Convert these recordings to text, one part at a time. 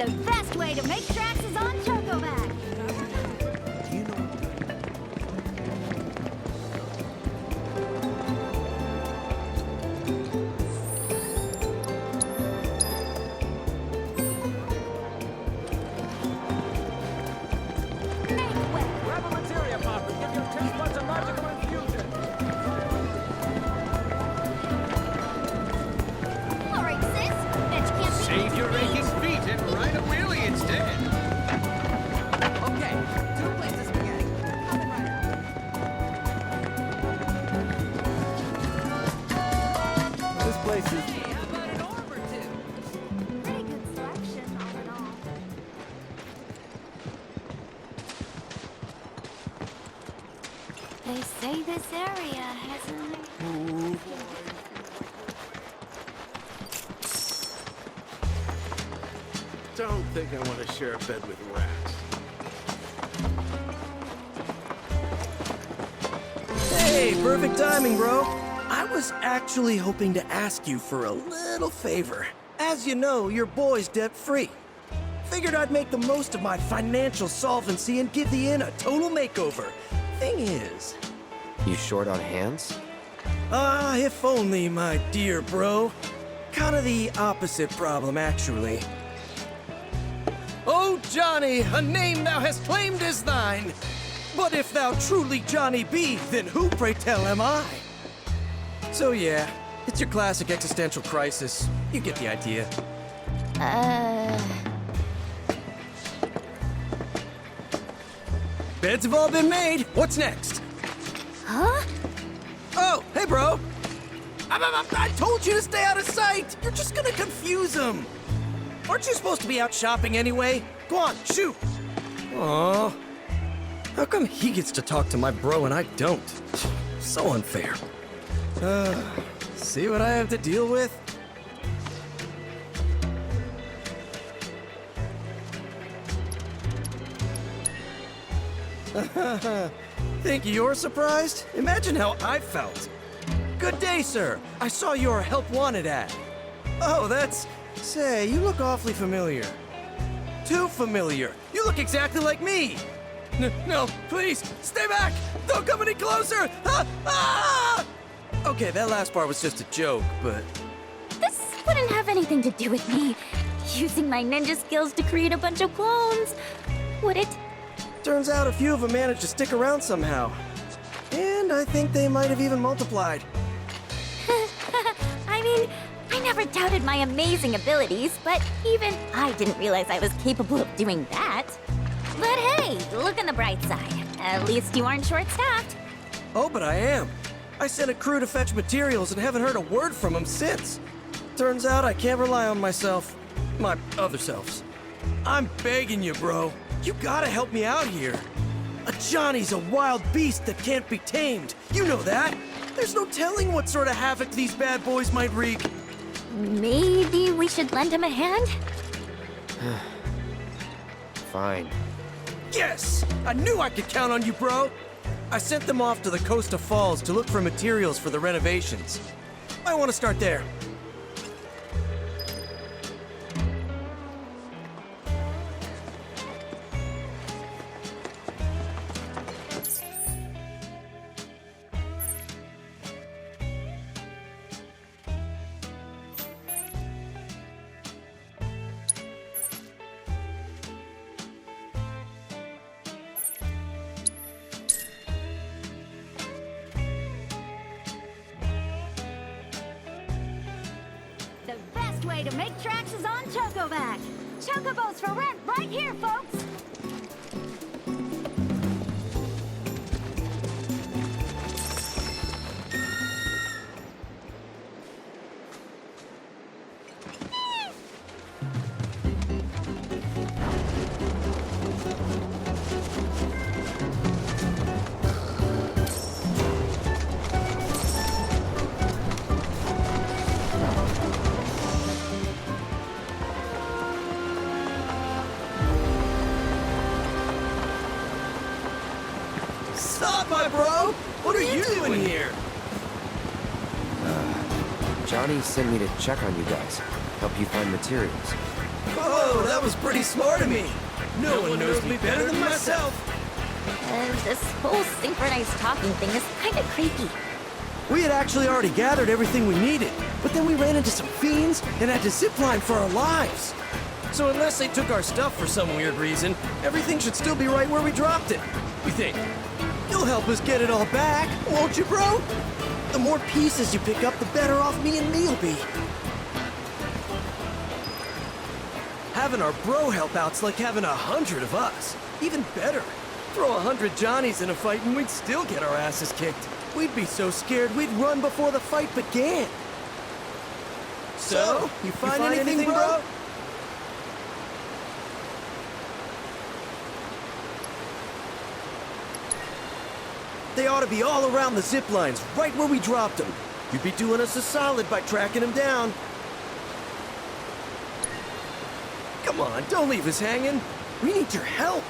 The best way to make tracks is on Chocoback. Do you know? Make way. Grab a materia pop and give your taste buds a magical infusion. All right, sis. Bet you can't beat Save your aching feet and ride a wheelie instead. Okay, 2 plates of spaghetti. Coming right up. This place is. Hey, how about an orb or two? pretty good selection, all in all. They say this area hasn't. Don't think I want to share a bed with rats. Hey, perfect timing, bro. I was actually hoping to ask you for a little favor. As you know, your boy's debt-free. Figured I'd make the most of my financial solvency and give the inn a total makeover. Thing is... You short on hands? if only, my dear bro. Kinda the opposite problem, actually. Oh, Johnny, a name thou hast claimed is thine. But if thou truly Johnny be, then who, pray tell, am I? So yeah, it's your classic existential crisis. You get the idea. Beds have all been made. What's next? Huh? Oh, hey, bro. I told you to stay out of sight. You're just gonna confuse them. Aren't you supposed to be out shopping anyway? Go on, shoot. Aw. How come he gets to talk to my bro and I don't? So unfair. See what I have to deal with? Think you're surprised? Imagine how I felt. Good day, sir. I saw your help wanted ad. Oh, that's... Say, you look awfully familiar. Too familiar. You look exactly like me. No, please, stay back! Don't come any closer! Ah! Okay, that last part was just a joke, but... This wouldn't have anything to do with me using my ninja skills to create a bunch of clones, would it? Turns out a few of them managed to stick around somehow. And I think they might have even multiplied. I mean, I never doubted my amazing abilities, but even I didn't realize I was capable of doing that. But hey, look on the bright side. At least you aren't short-staffed. Oh, but I am. I sent a crew to fetch materials and haven't heard a word from them since. Turns out I can't rely on myself. My other selves. I'm begging you, bro. You gotta help me out here. A Johnny's a wild beast that can't be tamed. You know that. There's no telling what sort of havoc these bad boys might wreak. Maybe we should lend him a hand? Fine. Yes! I knew I could count on you, bro! I sent them off to the Costa Falls to look for materials for the renovations. I want to start there. The best way to make tracks is on Chocoback. Chocobos for rent right here, folks. Stop, my bro! What are you doing here? Johnny sent me to check on you guys, help you find materials. Oh, that was pretty smart of me. No one knows me better than myself. This whole synchronized talking thing is kinda creepy. We had actually already gathered everything we needed, but then we ran into some fiends and had to zipline for our lives. So unless they took our stuff for some weird reason, everything should still be right where we dropped it. We think. You'll help us get it all back, won't you, bro? The more pieces you pick up, the better off me and me'll be. Having our bro help out's like having 100 of us. Even better. Throw 100 Johnnies in a fight and we'd still get our asses kicked. We'd be so scared we'd run before the fight began. So, you find anything, bro? They ought to be all around the zip lines, right where we dropped them. You'd be doing us a solid by tracking them down. Come on, don't leave us hanging. We need your help.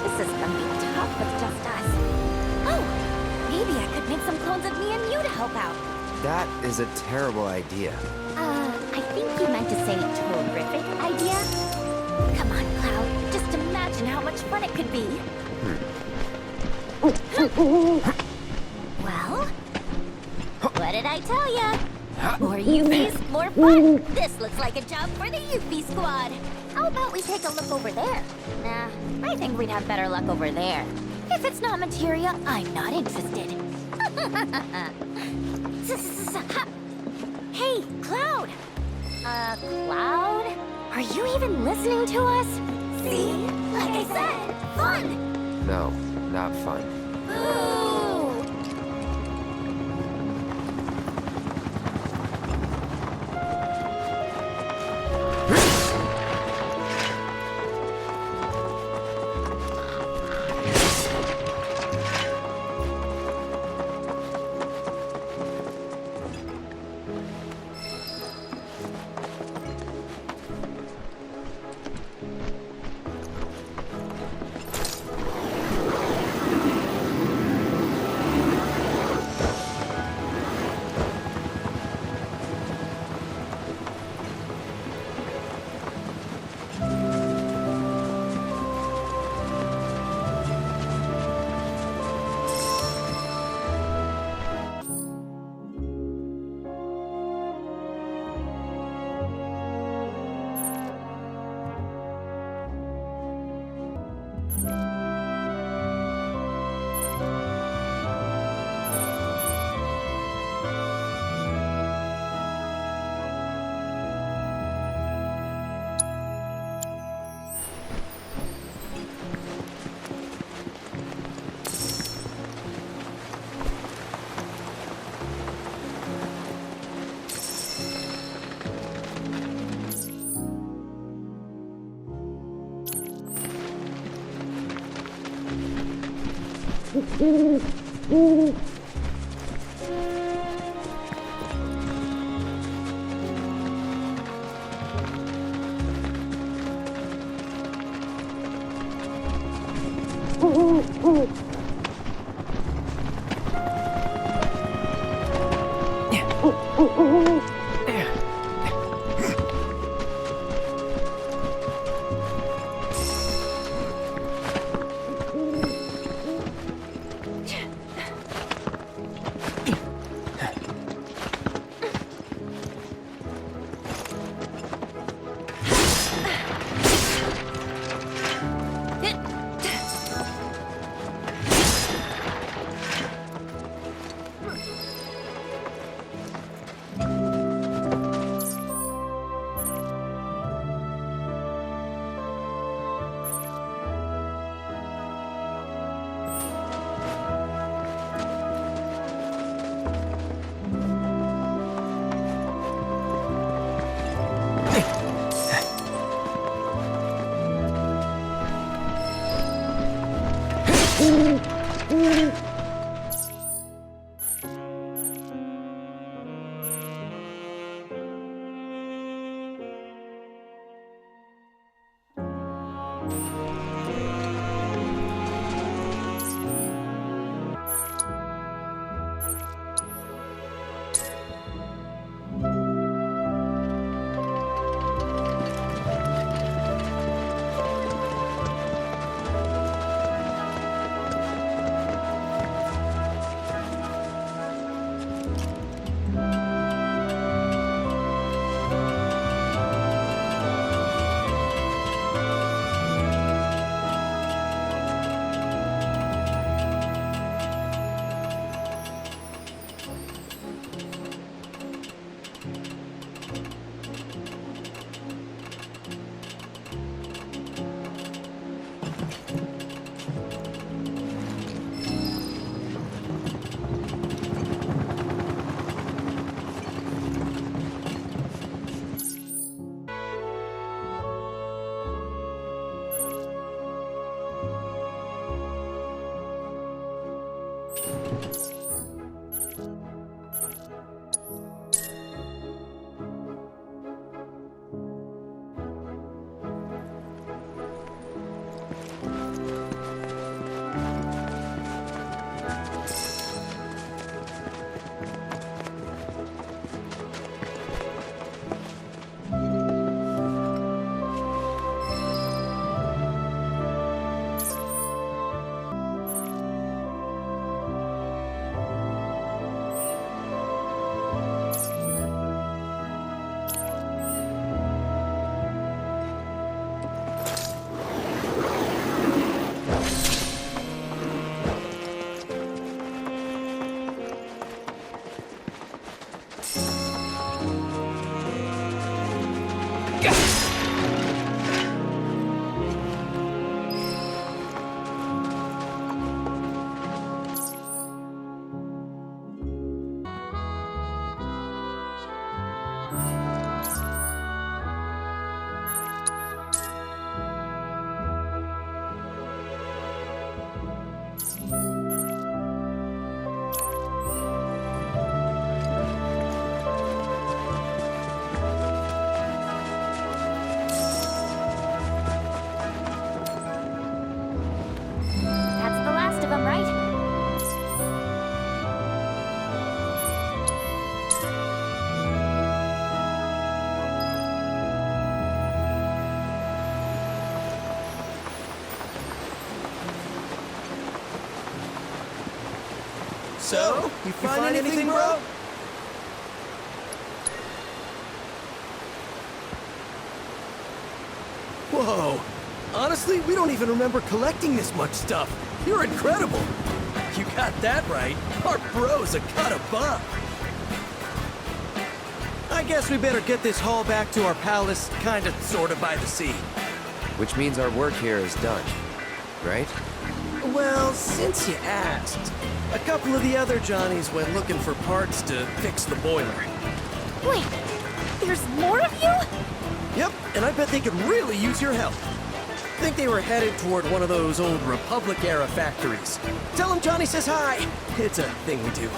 This is gonna be tough with just us. Oh, maybe I could make some clones of me and you to help out. That is a terrible idea. I think you meant to say terrific idea? Come on, Cloud. Just imagine how much fun it could be. Well? What did I tell ya? More UFs, more fun! This looks like a job for the UFI squad. How about we take a look over there? Nah, I think we'd have better luck over there. If it's not materia, I'm not interested. Hey, Cloud! Cloud? Are you even listening to us? See? Like I said, fun! No, not fun. Boo! That's the last of them, right? So, you find anything, bro? Whoa! Honestly, we don't even remember collecting this much stuff. You're incredible! You got that right. Our bro's a cut above. I guess we better get this haul back to our palace, kinda, sorta by the sea. Which means our work here is done, right? Well, since you asked, a couple of the other Johnnies went looking for parts to fix the boiler. Wait, there's more of you? Yep, and I bet they could really use your help. Think they were headed toward one of those old Republic-era factories. Tell them Johnny says hi. It's a thing we do.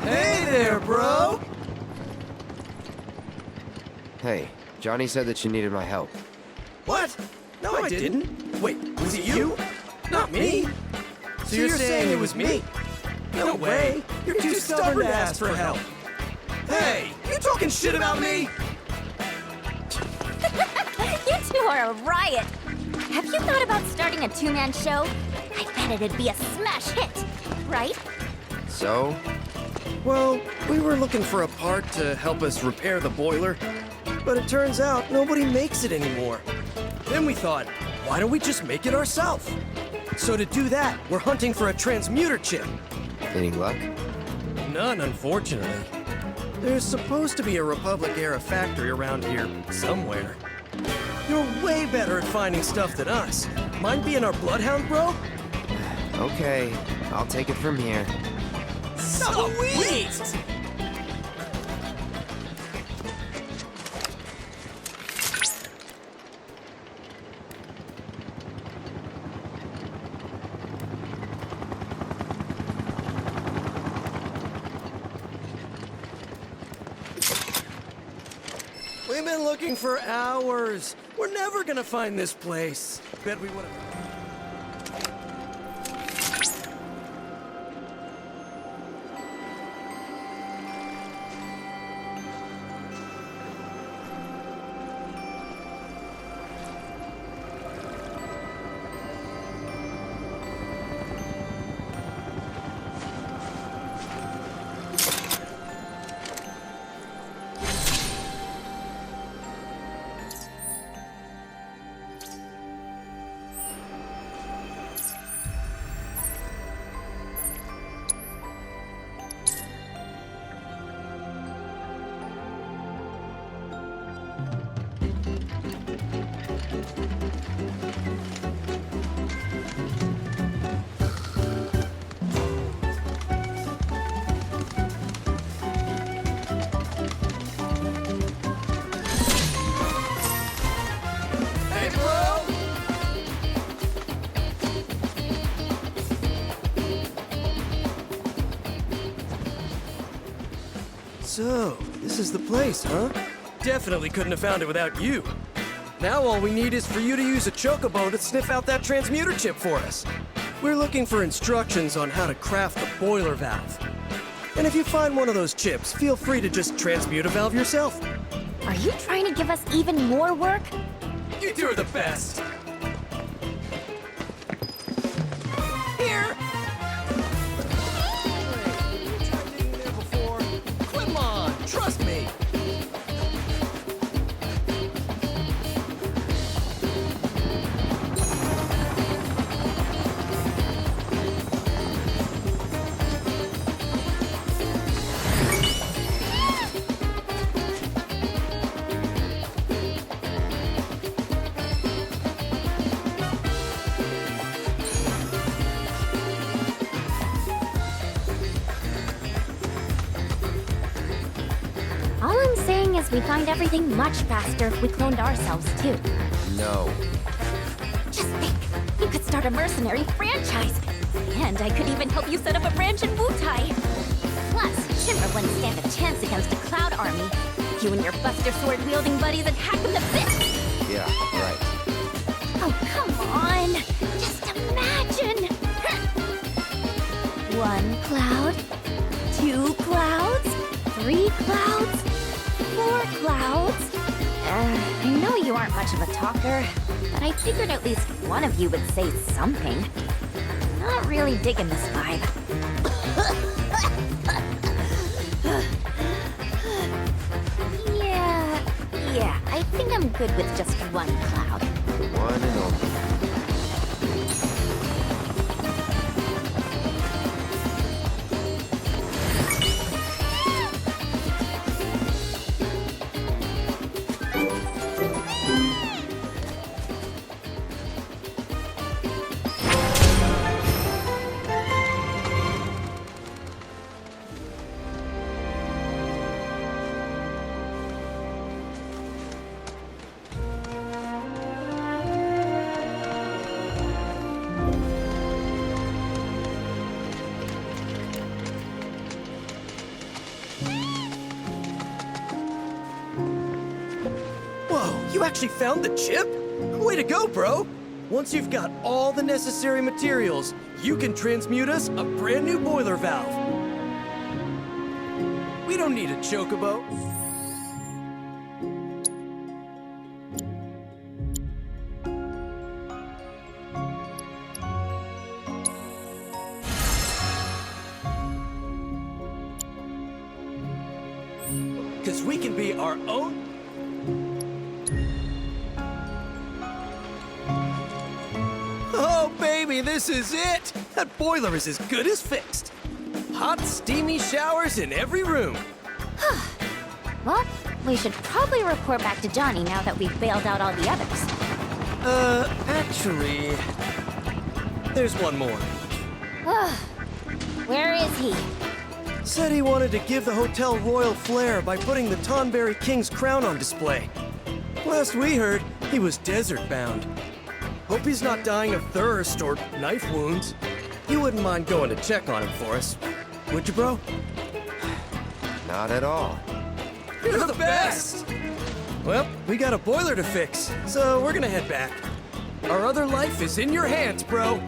Hey there, bro! Hey, Johnny said that you needed my help. What? No, I didn't. Wait, was it you? Not me? So you're saying it was me? No way. You're too stubborn to ask for help. Hey, you talking shit about me? You two are a riot. Have you thought about starting a two-man show? I bet it'd be a smash hit, right? So? Well, we were looking for a part to help us repair the boiler, but it turns out nobody makes it anymore. Then we thought, why don't we just make it ourselves? So to do that, we're hunting for a transmuter chip. Any luck? None, unfortunately. There's supposed to be a Republic-era factory around here somewhere. You're way better at finding stuff than us. Mind being our bloodhound, bro? Okay, I'll take it from here. Sweet! We've been looking for hours. We're never gonna find this place. Bet we would've... So, this is the place, huh? Definitely couldn't have found it without you. Now all we need is for you to use a chocobo to sniff out that transmuter chip for us. We're looking for instructions on how to craft the boiler valve. And if you find one of those chips, feel free to just transmute a valve yourself. Are you trying to give us even more work? You two are the best. Here! Come on, trust me. All I'm saying is we find everything much faster if we cloned ourselves, too. No. Just think, you could start a mercenary franchise. And I could even help you set up a branch in Wutai. Plus, Shimmer wouldn't stand a chance against a Cloud army. You and your Buster Sword-wielding buddies would hack them to bits! Yeah, right. Oh, come on! Just imagine! 1 cloud, 2 clouds, 3 clouds, 4 clouds. I know you aren't much of a talker, but I figured at least one of you would say something. Not really digging this vibe. Yeah, I think I'm good with just 1 cloud. The one and only. You actually found the chip? Way to go, bro! Once you've got all the necessary materials, you can transmute us a brand new boiler valve. We don't need a chocobo. Because we can be our own... Oh, baby, this is it! That boiler is as good as fixed. Hot, steamy showers in every room. Well, we should probably report back to Johnny now that we've bailed out all the others. Actually... There's one more. Where is he? Said he wanted to give the hotel royal flair by putting the Tonberry King's crown on display. Last we heard, he was desert-bound. Hope he's not dying of thirst or knife wounds. You wouldn't mind going to check on him for us, would you, bro? Not at all. You're the best! Well, we got a boiler to fix, so we're gonna head back. Our other life is in your hands, bro.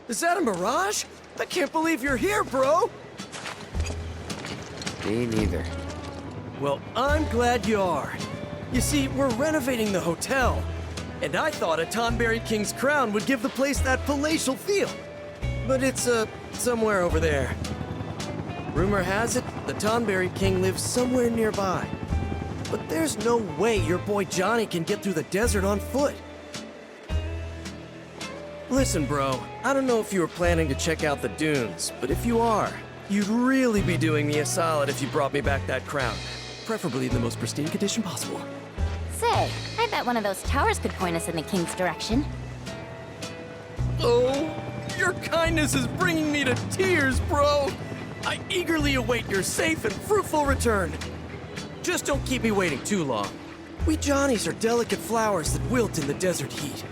Is that a mirage? I can't believe you're here, bro! Me neither. Well, I'm glad you are. You see, we're renovating the hotel. And I thought a Tonberry King's crown would give the place that palatial feel. But it's, somewhere over there. Rumor has it, the Tonberry King lives somewhere nearby. but there's no way your boy Johnny can get through the desert on foot. Listen, bro, I don't know if you were planning to check out the dunes, but if you are, you'd really be doing me a solid if you brought me back that crown. Preferably in the most pristine condition possible. Say, I bet one of those towers could point us in the king's direction. Oh, your kindness is bringing me to tears, bro. I eagerly await your safe and fruitful return. Just don't keep me waiting too long. We Johnnies are delicate flowers that wilt in the desert heat.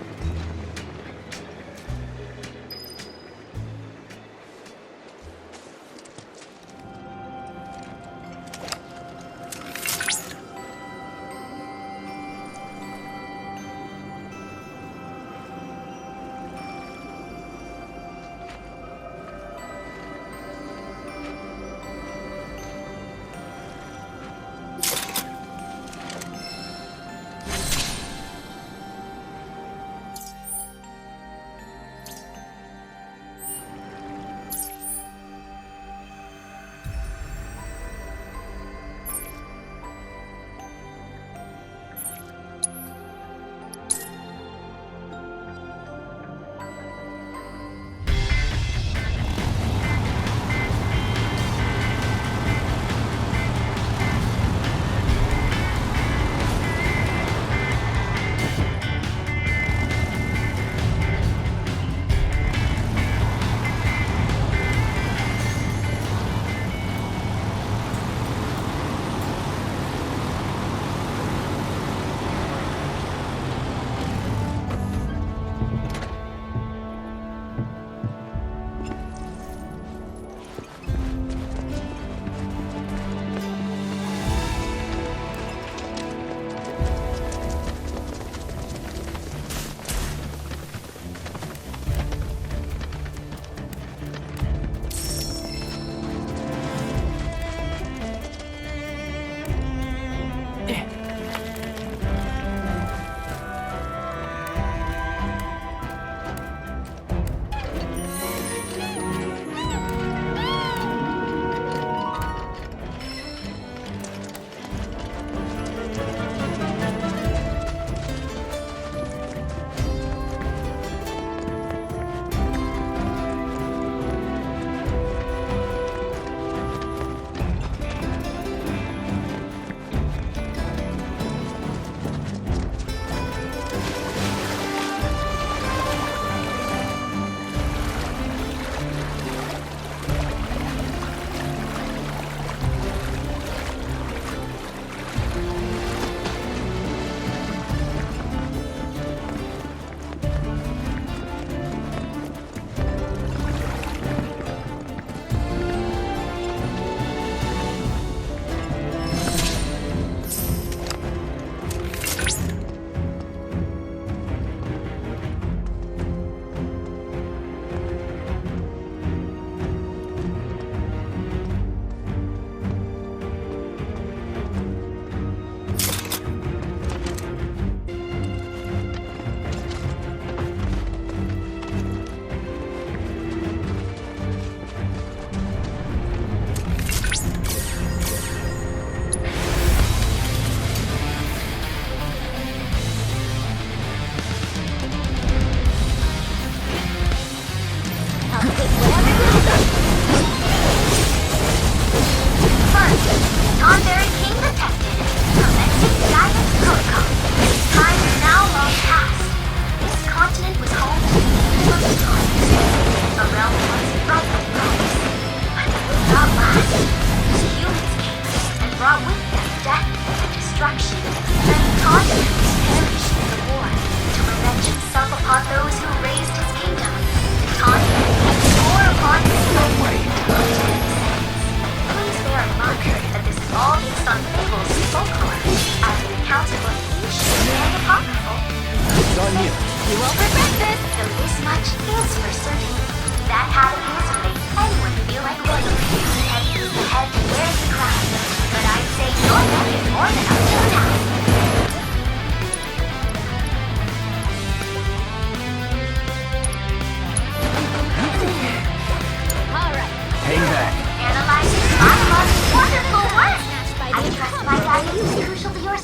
Crucial to your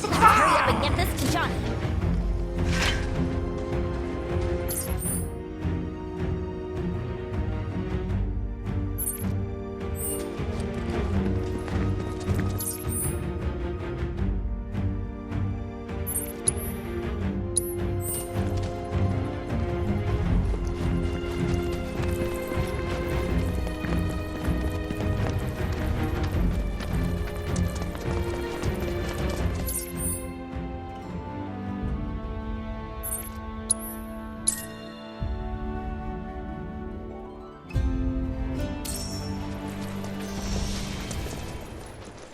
up and get this to Johnny.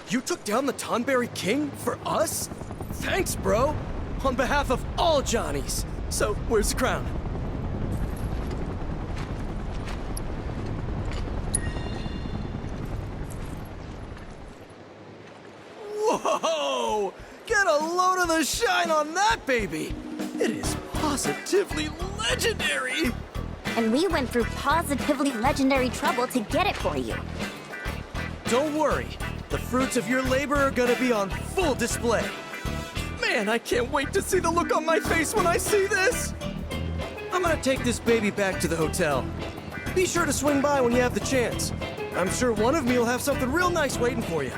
You took down the Tonberry King for us? Thanks, bro. On behalf of all Johnnies. So, where's the crown? Whoa! Get a load of the shine on that baby! It is positively legendary! And we went through positively legendary trouble to get it for you. Don't worry. The fruits of your labor are gonna be on full display. Man, I can't wait to see the look on my face when I see this! I'm gonna take this baby back to the hotel. Be sure to swing by when you have the chance. I'm sure one of me will have something real nice waiting for you.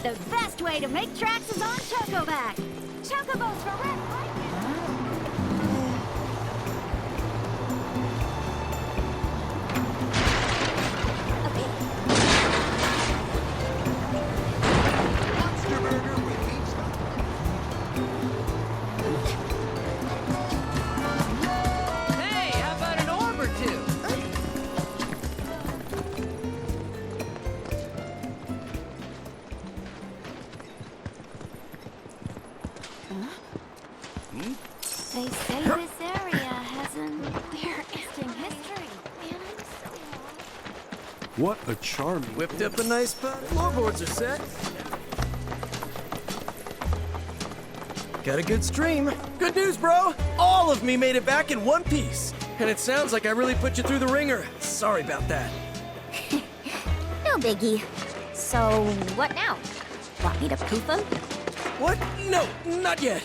The best way to make tracks is on Chocoback. Chocobos for red, right? Monster burger with meat stuff. Hey, how about an orb or two? They say this area has an interesting history. What a charming... Whipped up a nice pot. Floorboards are set. Got a good stream. Good news, bro! All of me made it back in one piece. And it sounds like I really put you through the ringer. Sorry about that. No biggie. So, what now? Want me to poof them? What? No, not yet.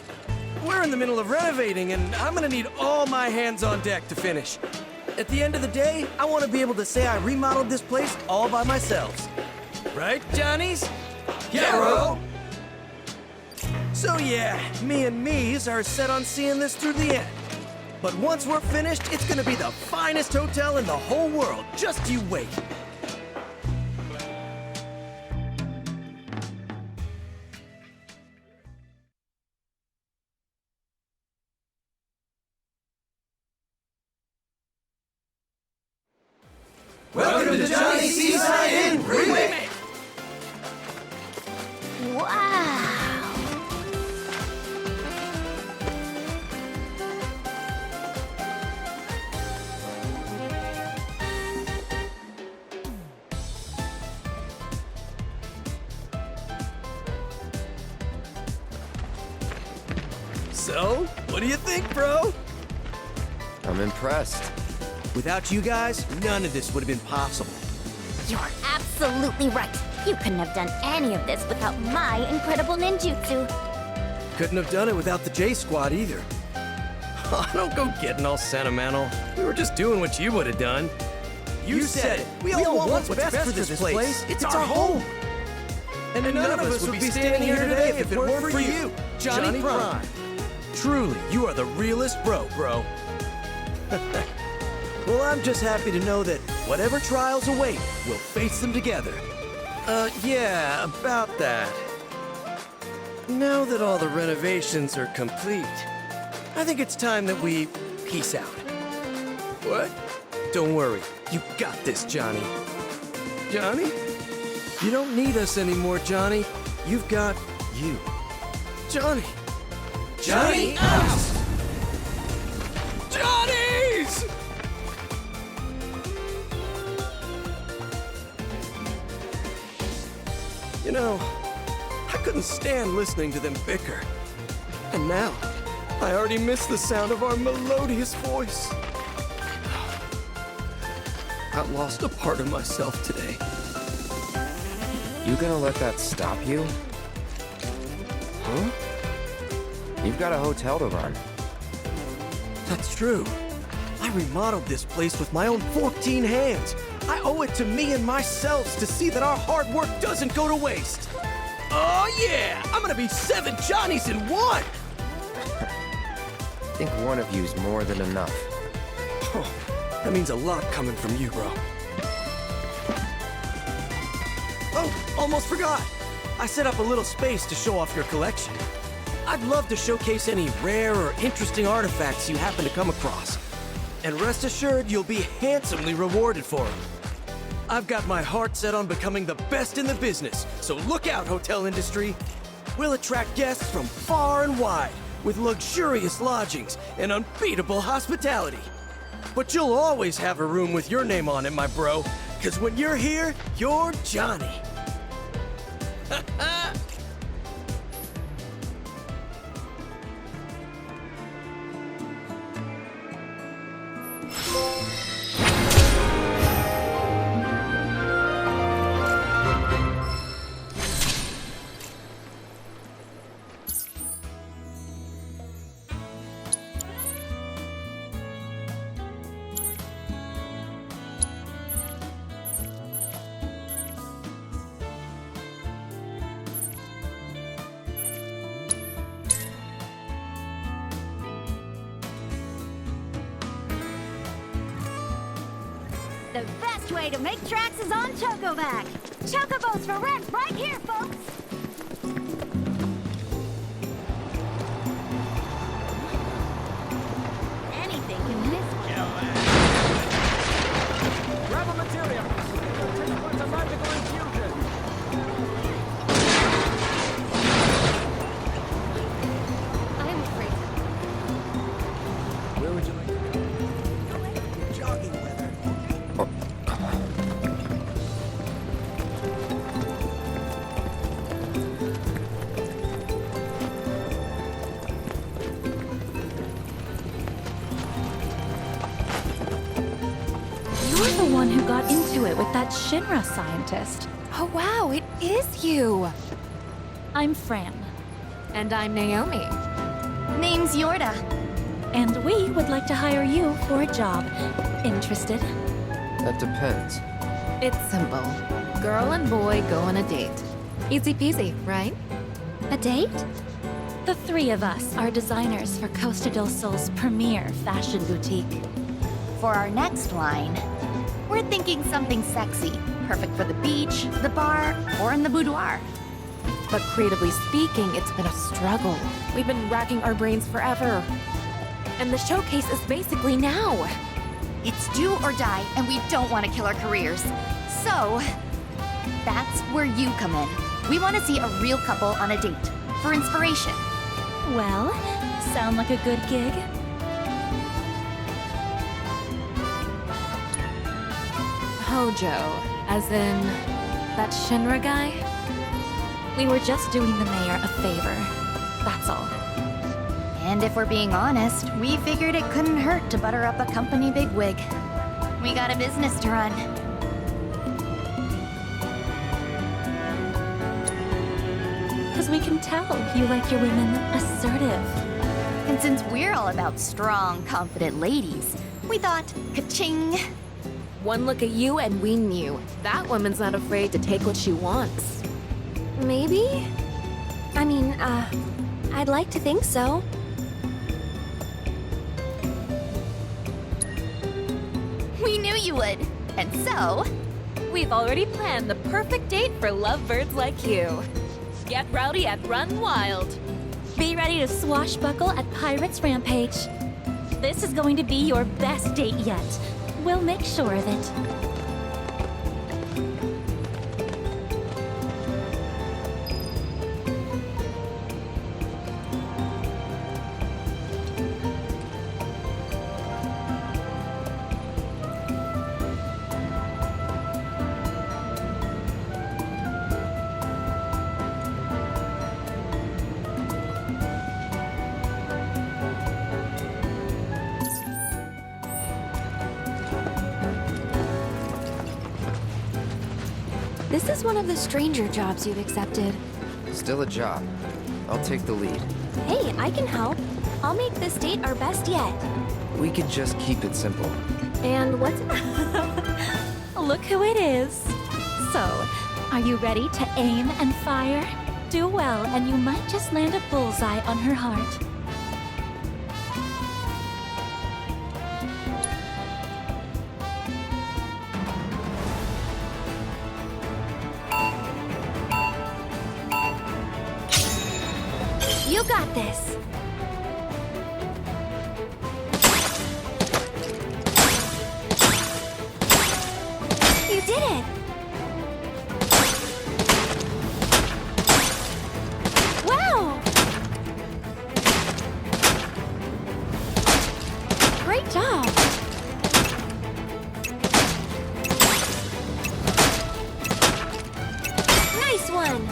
We're in the middle of renovating, and I'm gonna need all my hands on deck to finish. At the end of the day, I want to be able to say I remodeled this place all by myself. Right, Johnnies? Yeah, bro! So yeah, me and me's are set on seeing this through the end. But once we're finished, it's gonna be the finest hotel in the whole world. Just you wait. Welcome to Johnny's Seaside Inn Remake! Wow. So, what do you think, bro? I'm impressed. Without you guys, none of this would have been possible. You're absolutely right. You couldn't have done any of this without my incredible ninjutsu. Couldn't have done it without the J Squad either. Oh, don't go getting all sentimental. We were just doing what you would have done. You said it. We all want what's best for this place. It's our home. And none of us would be standing here today if it weren't for you, Johnny Prime. Truly, you are the realest bro. Well, I'm just happy to know that whatever trials await, we'll face them together. Yeah, about that. Now that all the renovations are complete, I think it's time that we peace out. What? Don't worry, you got this, Johnny. Johnny? You don't need us anymore, Johnny. you've got you. Johnny! Johnny House! Johnny's! You know, I couldn't stand listening to them bicker. And now, I already miss the sound of our melodious voice. I lost a part of myself today. You gonna let that stop you? Huh? You've got a hotel to run. That's true. I remodeled this place with my own 14 hands. I owe it to me and myself to see that our hard work doesn't go to waste. Oh yeah! I'm gonna be 7 Johnnies in one! I think one of you's more than enough. Oh, that means a lot coming from you, bro. Oh, almost forgot. I set up a little space to show off your collection. I'd love to showcase any rare or interesting artifacts you happen to come across. And rest assured, you'll be handsomely rewarded for them. I've got my heart set on becoming the best in the business, so look out, hotel industry. We'll attract guests from far and wide, with luxurious lodgings and unbeatable hospitality. But you'll always have a room with your name on it, my bro, because when you're here, you're Johnny. The best way to make tracks is on Chocovac. Chocobos for rent right here, folks. Anything in this one. Grab a material. Take what's a magical infusion. I'm afraid. Where would you like to go? Jogging weather. You're the one who got into it with that Shinra scientist. Oh wow, it is you! I'm Fran, And I'm Naomi. Name's Yorda. and we would like to hire you for a job. Interested? That depends. It's simple. Girl and boy go on a date. Easy peasy, right? A date? The 3 of us are designers for Costa del Sol's premier fashion boutique. For our next line, we're thinking something sexy. Perfect for the beach, the bar, or in the boudoir. But creatively speaking, it's been a struggle. We've been racking our brains forever. And the showcase is basically now. It's do or die, and we don't want to kill our careers. So, that's where you come in. We want to see a real couple on a date, for inspiration. Well, sound like a good gig? Hojo, as in that Shinra guy? We were just doing the mayor a favor. That's all. And if we're being honest, we figured it couldn't hurt to butter up a company bigwig. We got a business to run. Because we can tell you like your women assertive. And since we're all about strong, confident ladies, we thought, ka-ching! One look at you and we knew. That woman's not afraid to take what she wants. Maybe? I mean, I'd like to think so. We knew you would. And so, We've already planned the perfect date for lovebirds like you. Get rowdy and run wild. Be ready to swashbuckle at Pirates Rampage. This is going to be your best date yet. We'll make sure of it. This is one of the stranger jobs you've accepted. Still a job. I'll take the lead. Hey, I can help. I'll make this date our best yet. We could just keep it simple. And what's... Look who it is. So, are you ready to aim and fire? Do well, and you might just land a bullseye on her heart. You got this. You did it! Wow! Great job! Nice one!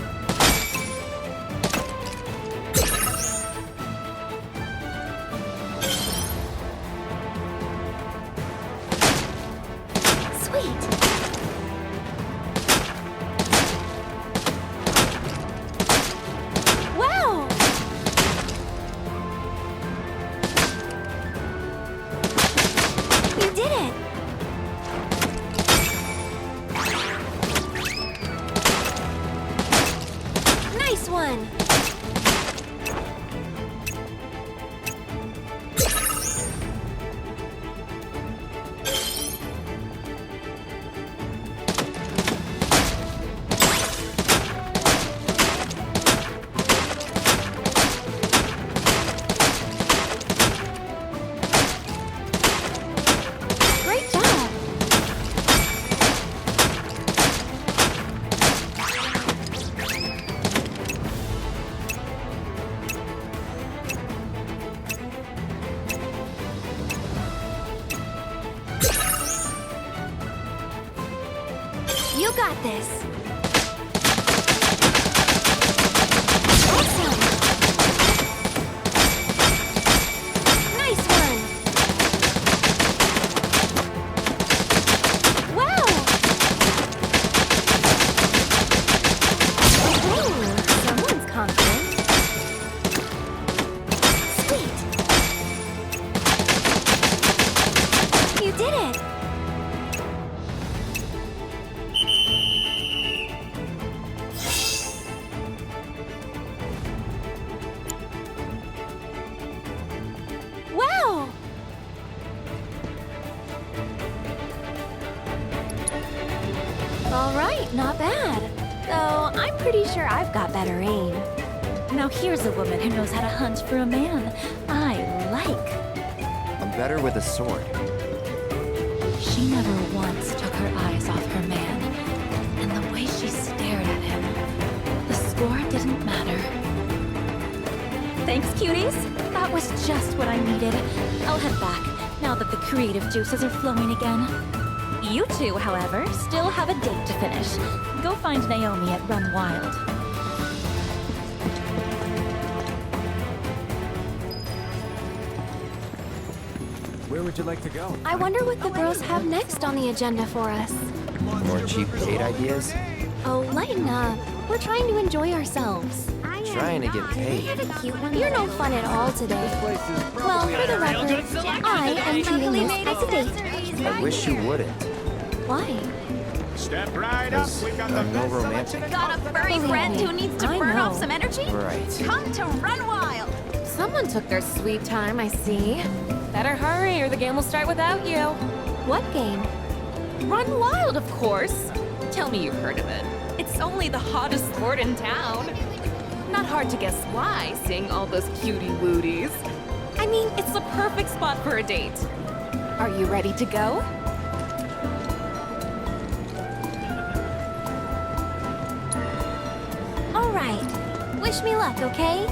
You got this. Awesome. Nice one. Wow. Ooh, someone's confident. Sweet. You did it. Wow! All right, not bad. Though I'm pretty sure I've got better aim. Now here's a woman who knows how to hunt for a man. I like. I'm better with a sword. She never once took her eyes off her man. And the way she stared at him, the score didn't matter. Thanks, cuties. That was just what I needed. I'll head back, now that the creative juices are flowing again. You two, however, still have a date to finish. Go find Naomi at Run Wild. Where would you like to go? I wonder what the girls have next on the agenda for us. More cheap date ideas? Oh, lighten up. We're trying to enjoy ourselves. Trying to get paid. You're no fun at all today. Well, for the record, I am treating this as a date. I wish you wouldn't. Why? Step right up. Because We've got the I'm no romantic. Got a furry Believe friend me, who needs to I burn know. off some energy? Right. Come to Run Wild! Someone took their sweet time, I see. Better hurry or the game will start without you. What game? Run Wild, of course. Tell me you've heard of it. It's only the hottest sport in town. Not hard to guess why, seeing all those cutie wooties. I mean, it's the perfect spot for a date. Are you ready to go? All right. Wish me luck, okay?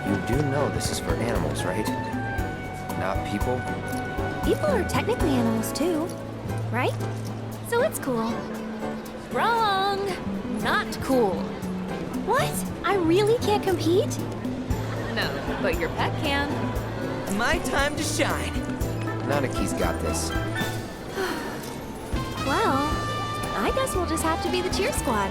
You do know this is for animals, right? Not people? People are technically animals too, right? So it's cool. Wrong! Not cool. What? I really can't compete? No, but your pet can. My time to shine. Nanaki's got this. Well, I guess we'll just have to be the cheer squad.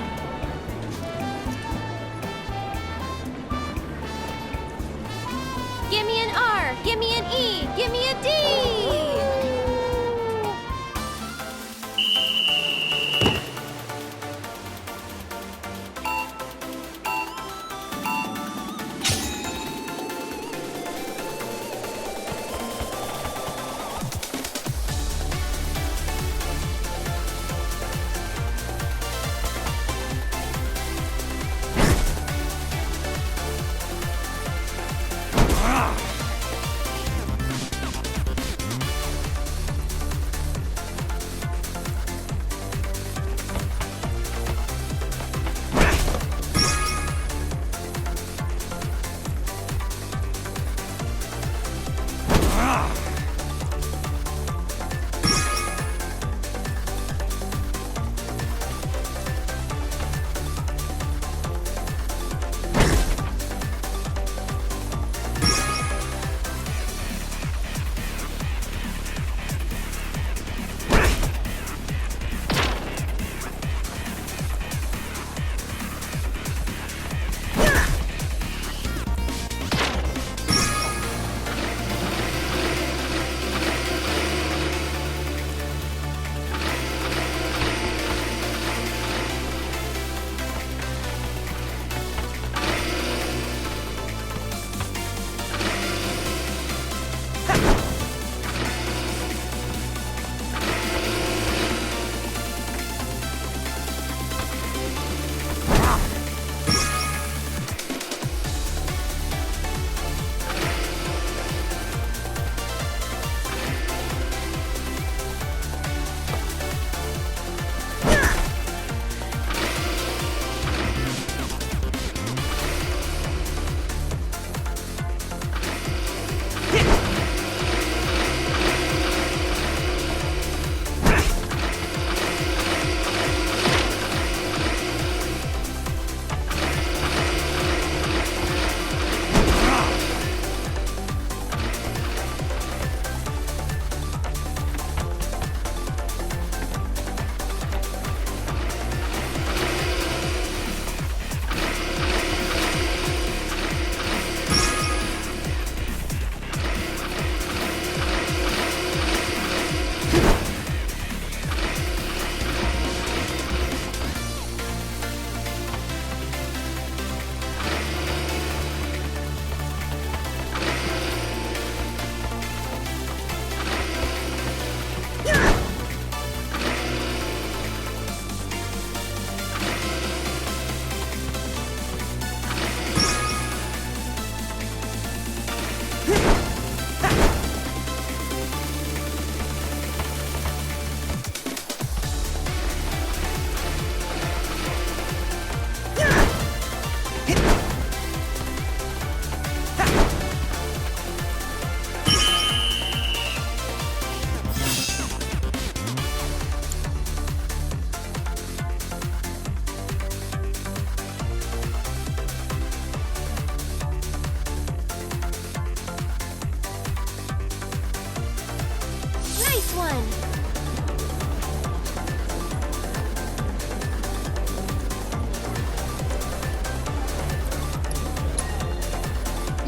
Give me an R, give me an E, give me a D!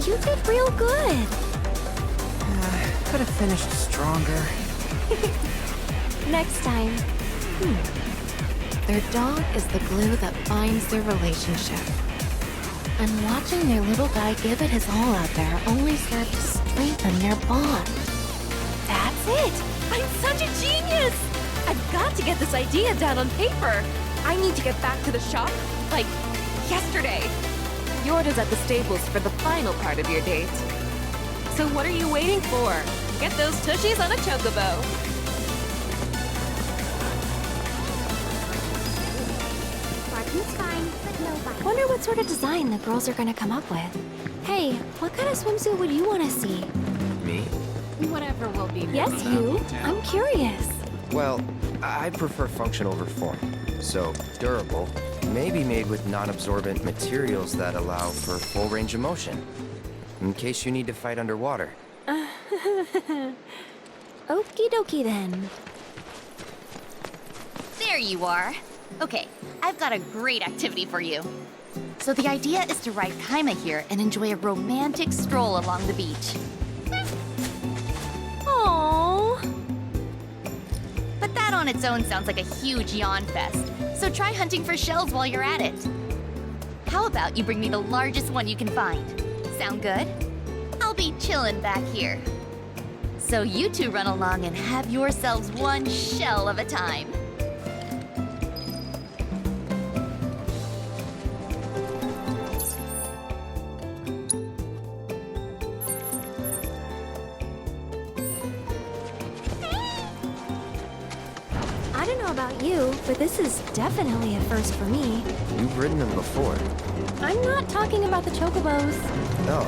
You did real good. Could have finished stronger. Next time. Their dog is the glue that binds their relationship. And watching their little guy give it his all out there only served to strengthen their bond. That's it! I'm such a genius! I've got to get this idea down on paper. I need to get back to the shop, like, yesterday. Yorda's at the stables for the final part of your date. So what are you waiting for? Get those tushies on a chocobo. Parking's fine, but no bike. Wonder what sort of design the girls are gonna come up with. Hey, what kind of swimsuit would you want to see? Me? Whatever will be. Yes, you. I'm curious. Well, I prefer function over form. So, durable, maybe made with non-absorbent materials that allow for full range of motion. In case you need to fight underwater. Okie dokie then. There you are. Okay, I've got a great activity for you. So the idea is to ride Kaima here and enjoy a romantic stroll along the beach. Aww. But that on its own sounds like a huge yawn fest. So try hunting for shells while you're at it. How about you bring me the largest one you can find? Sound good? I'll be chillin' back here. So you two run along and have yourselves one shell of a time. I don't know about you, but this is definitely a first for me. You've ridden them before. I'm not talking about the chocobos. Oh.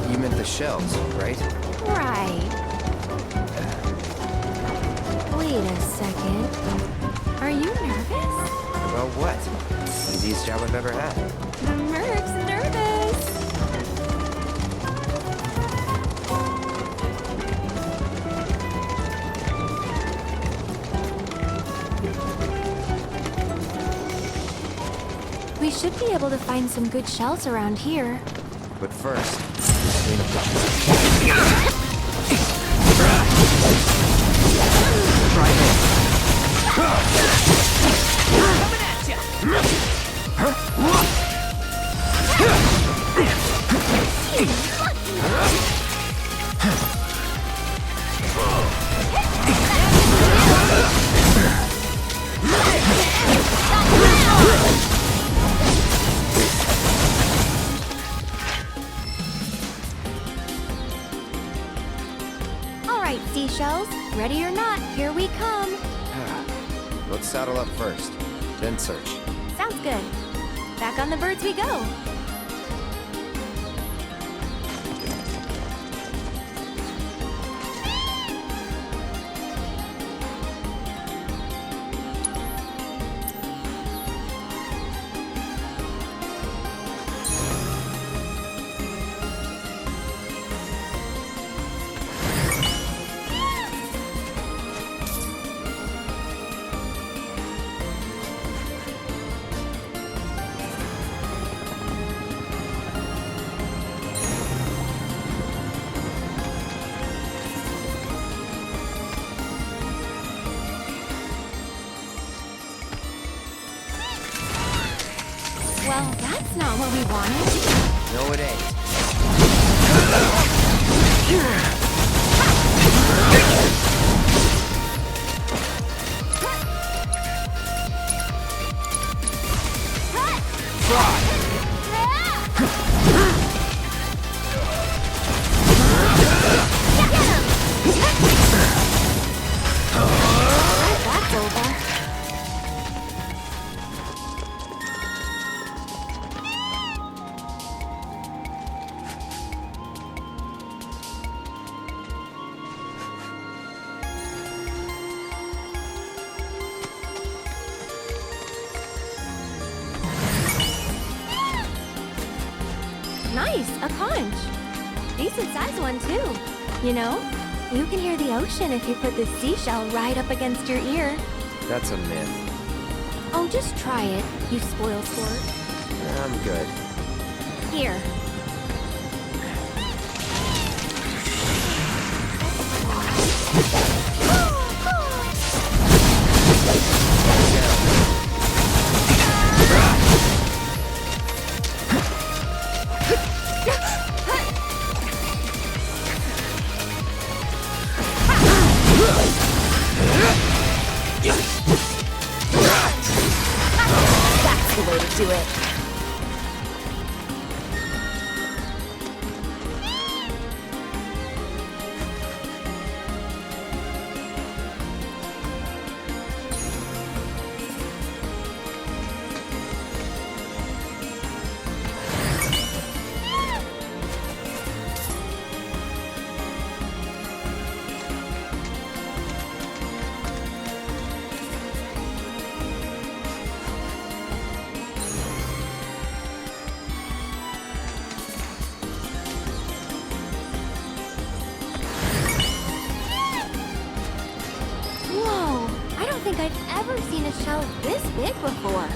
You meant the shells, right? Right. Wait a second. Are you nervous? About what? Easiest job I've ever had. Merc's nervous. We should be able to find some good shells around here. But first, clean up the Try this. Coming at ya! All right, seashells. Ready or not, here we come. Let's saddle up first, then search. Sounds good. Back on the birds we go. Well, that's not what we wanted. No, it ain't. That's over. Nice, a conch. Decent sized one too. You know, you can hear the ocean if you put this seashell right up against your ear. That's a myth. Oh, just try it, you spoil sport. I'm good. Here. That's the way to do it. think I've ever seen a shell this big before.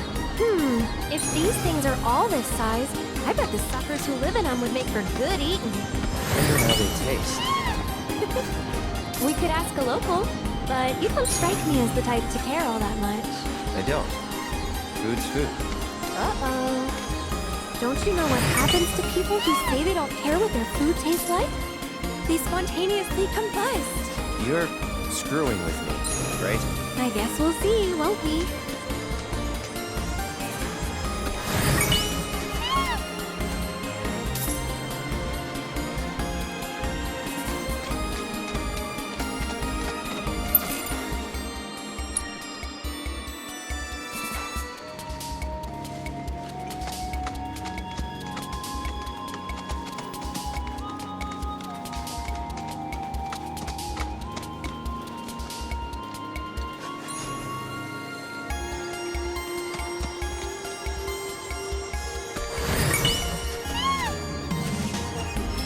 If these things are all this size, I bet the suckers who live in them would make for good eating. Wonder how they taste. We could ask a local, but you don't strike me as the type to care all that much. I don't. Food's food. Uh-oh. Don't you know what happens to people who say they don't care what their food tastes like? They spontaneously combust. You're screwing with me, right? I guess we'll see, won't we?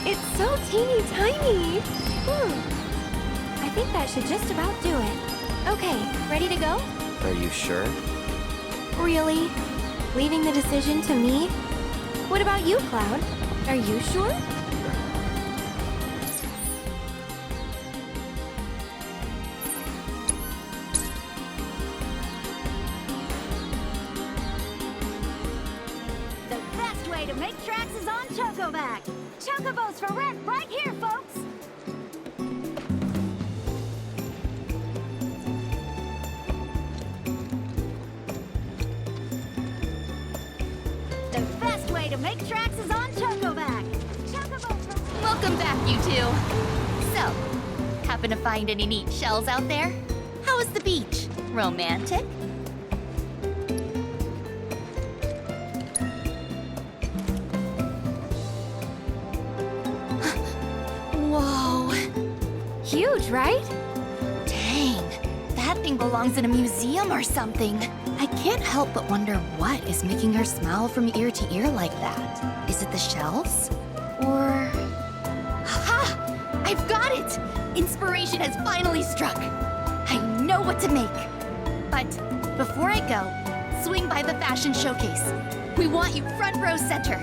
It's so teeny tiny. I think that should just about do it. Okay, ready to go? Are you sure? Really? Leaving the decision to me? What about you, Cloud? Are you sure? The best way to make tracks is on Chocoback. Chocobos for rent right here, folks. The best way to make tracks is on Chocoback. Chocobos for Welcome back, you two. So, happen to find any neat shells out there? How was the beach? Romantic? Whoa. Huge, right? Dang, that thing belongs in a museum or something. I can't help but wonder what is making her smile from ear to ear like that. Is it the shells? Or... Ha! I've got it! Inspiration has finally struck. I know what to make. But before I go, swing by the fashion showcase. We want you front row center.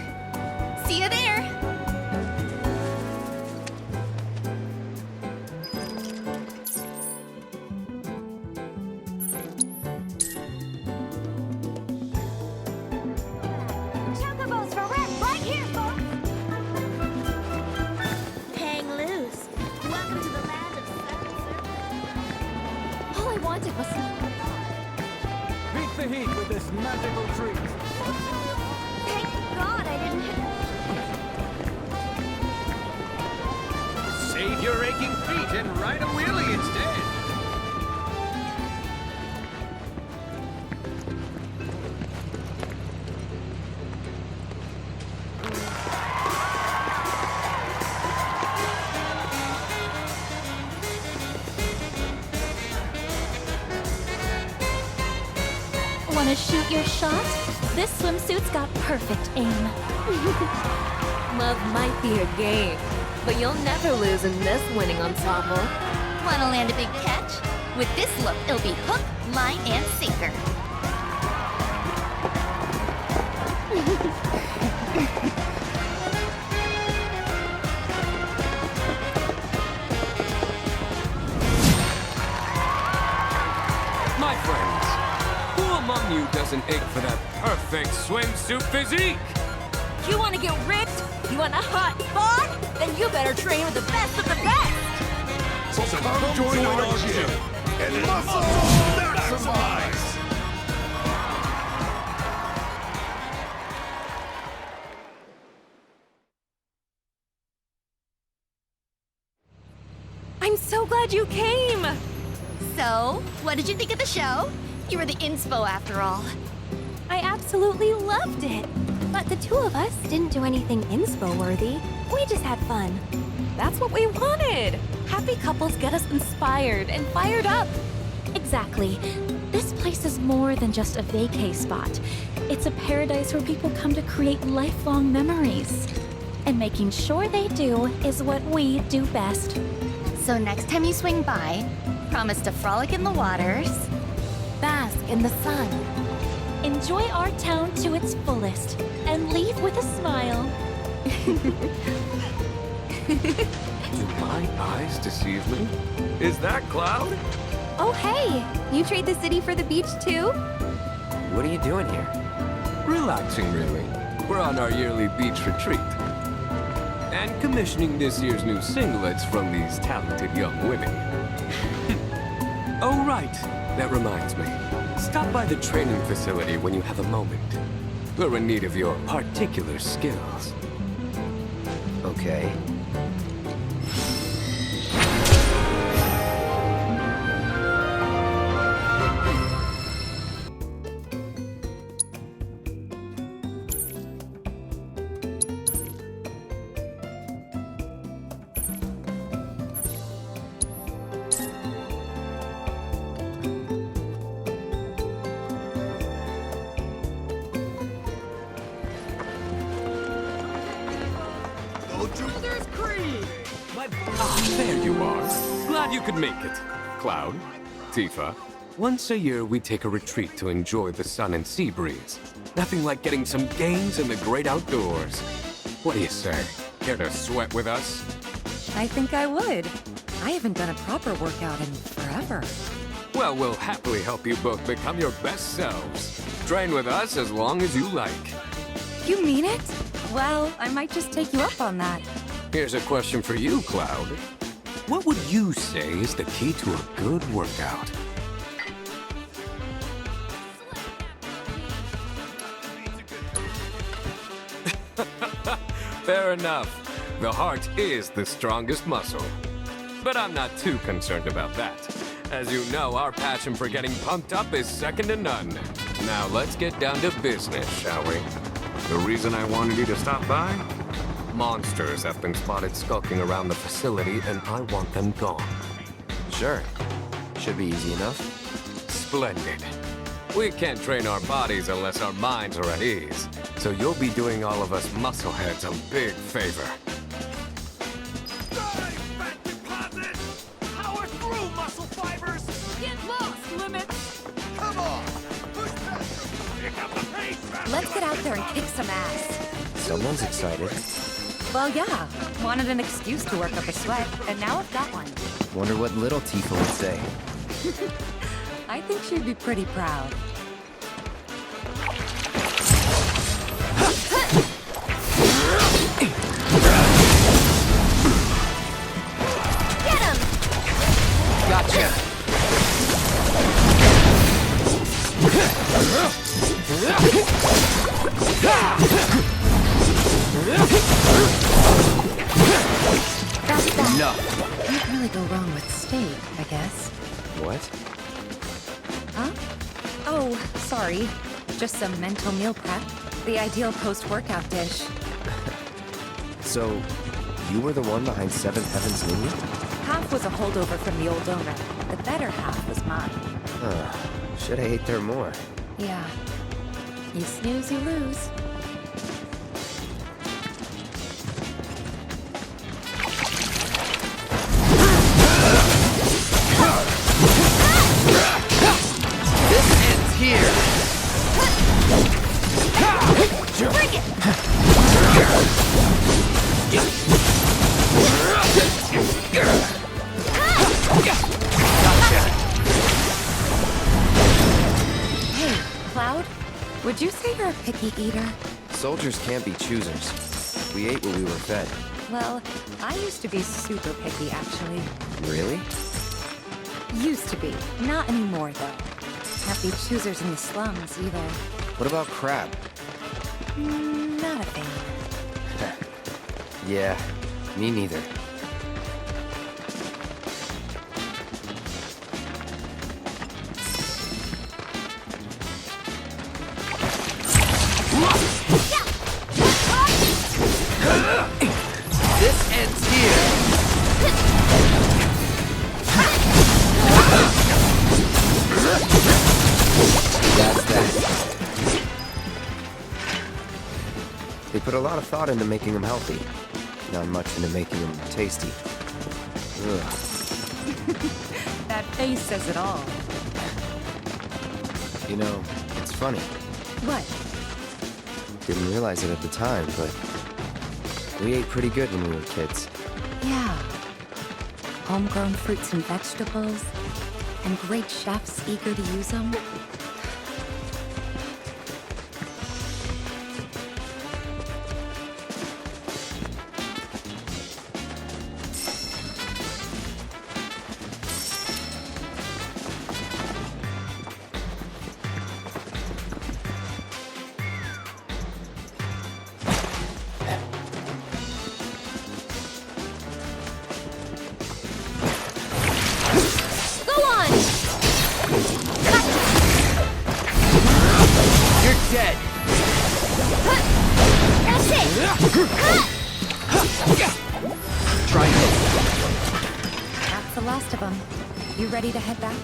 See you there! Chocobos for rent right here, folks. Hang loose. Welcome to the land of seven. All I wanted was some... Beat the heat with this magical treat. Thank God I didn't hit. Save your aching feet and ride a wheelie instead. Wanna shoot your shot? This swimsuit's got perfect aim. Love might be a game, but you'll never lose in this winning ensemble. Wanna land a big catch? With this look, it'll be hook, line, and sinker. My friends, who among you doesn't ache for that perfect swimsuit physique? You want to get ripped? You want a hot bod? Then you better train with the best of the best! So come join our gym and muscle maximize! I'm so glad you came! So, what did you think of the show? You were the inspo after all. I absolutely loved it. But the two of us didn't do anything inspo-worthy. We just had fun. That's what we wanted! Happy couples get us inspired and fired up! Exactly. This place is more than just a vacay spot. It's a paradise where people come to create lifelong memories. And making sure they do is what we do best. So next time you swing by, promise to frolic in the waters, bask in the sun. Enjoy our town to its fullest and leave with a smile. Do my eyes deceive me? Is that Cloud? Oh, hey! You trade the city for the beach, too? What are you doing here? Relaxing, really. We're on our yearly beach retreat. And commissioning this year's new singlets from these talented young women. Oh, right. That reminds me. Stop by the training facility when you have a moment. We're in need of your particular skills. Okay. There you are. Glad you could make it. Cloud, Tifa. Once a year, we take a retreat to enjoy the sun and sea breeze. Nothing like getting some gains in the great outdoors. What do you say? Care to sweat with us? I think I would. I haven't done a proper workout in forever. Well, we'll happily help you both become your best selves. Train with us as long as you like. You mean it? Well, I might just take you up on that. Here's a question for you, Cloud. What would you say is the key to a good workout? Fair enough. The heart is the strongest muscle. But I'm not too concerned about that. As you know, our passion for getting pumped up is second to none. Now let's get down to business, shall we? The reason I wanted you to stop by? Monsters have been spotted skulking around the facility, and I want them gone. Sure. Should be easy enough. Splendid. We can't train our bodies unless our minds are at ease. So you'll be doing all of us muscleheads a big favor. Die, fat deposit! Power through, muscle fibers! Get lost, Limits! Come on! Push past them! Pick up the pace, fat Let's get out there and kick some ass. Someone's excited. Well, yeah. Wanted an excuse to work up a sweat, and now I've got one. Wonder what little Tifa would say. I think she'd be pretty proud. Get him! Gotcha! That's that. Enough! Can't really go wrong with steak, I guess. What? Huh? Oh, sorry. Just some mental meal prep. The ideal post-workout dish. So, you were the one behind Seventh Heaven's menu? Half was a holdover from the old owner. The better half was mine. Should have ate there more. Yeah. You snooze, you lose. This ends here! Bring it! Hey, Cloud? Would you say you're a picky eater? Soldiers can't be choosers. We ate what we were fed. Well, I used to be super picky, actually. Really? Used to be. Not anymore, though. Can't be choosers in the slums, either. What about crab? Not a fan. Yeah, me neither. This ends here! That's that. They put a lot of thought into making them healthy. Not much into making them tasty. Ugh. That face says it all. You know, it's funny. What? Didn't realize it at the time, but we ate pretty good when we were kids. Yeah. Homegrown fruits and vegetables, and great chefs eager to use them. That's the last of them. You ready to head back?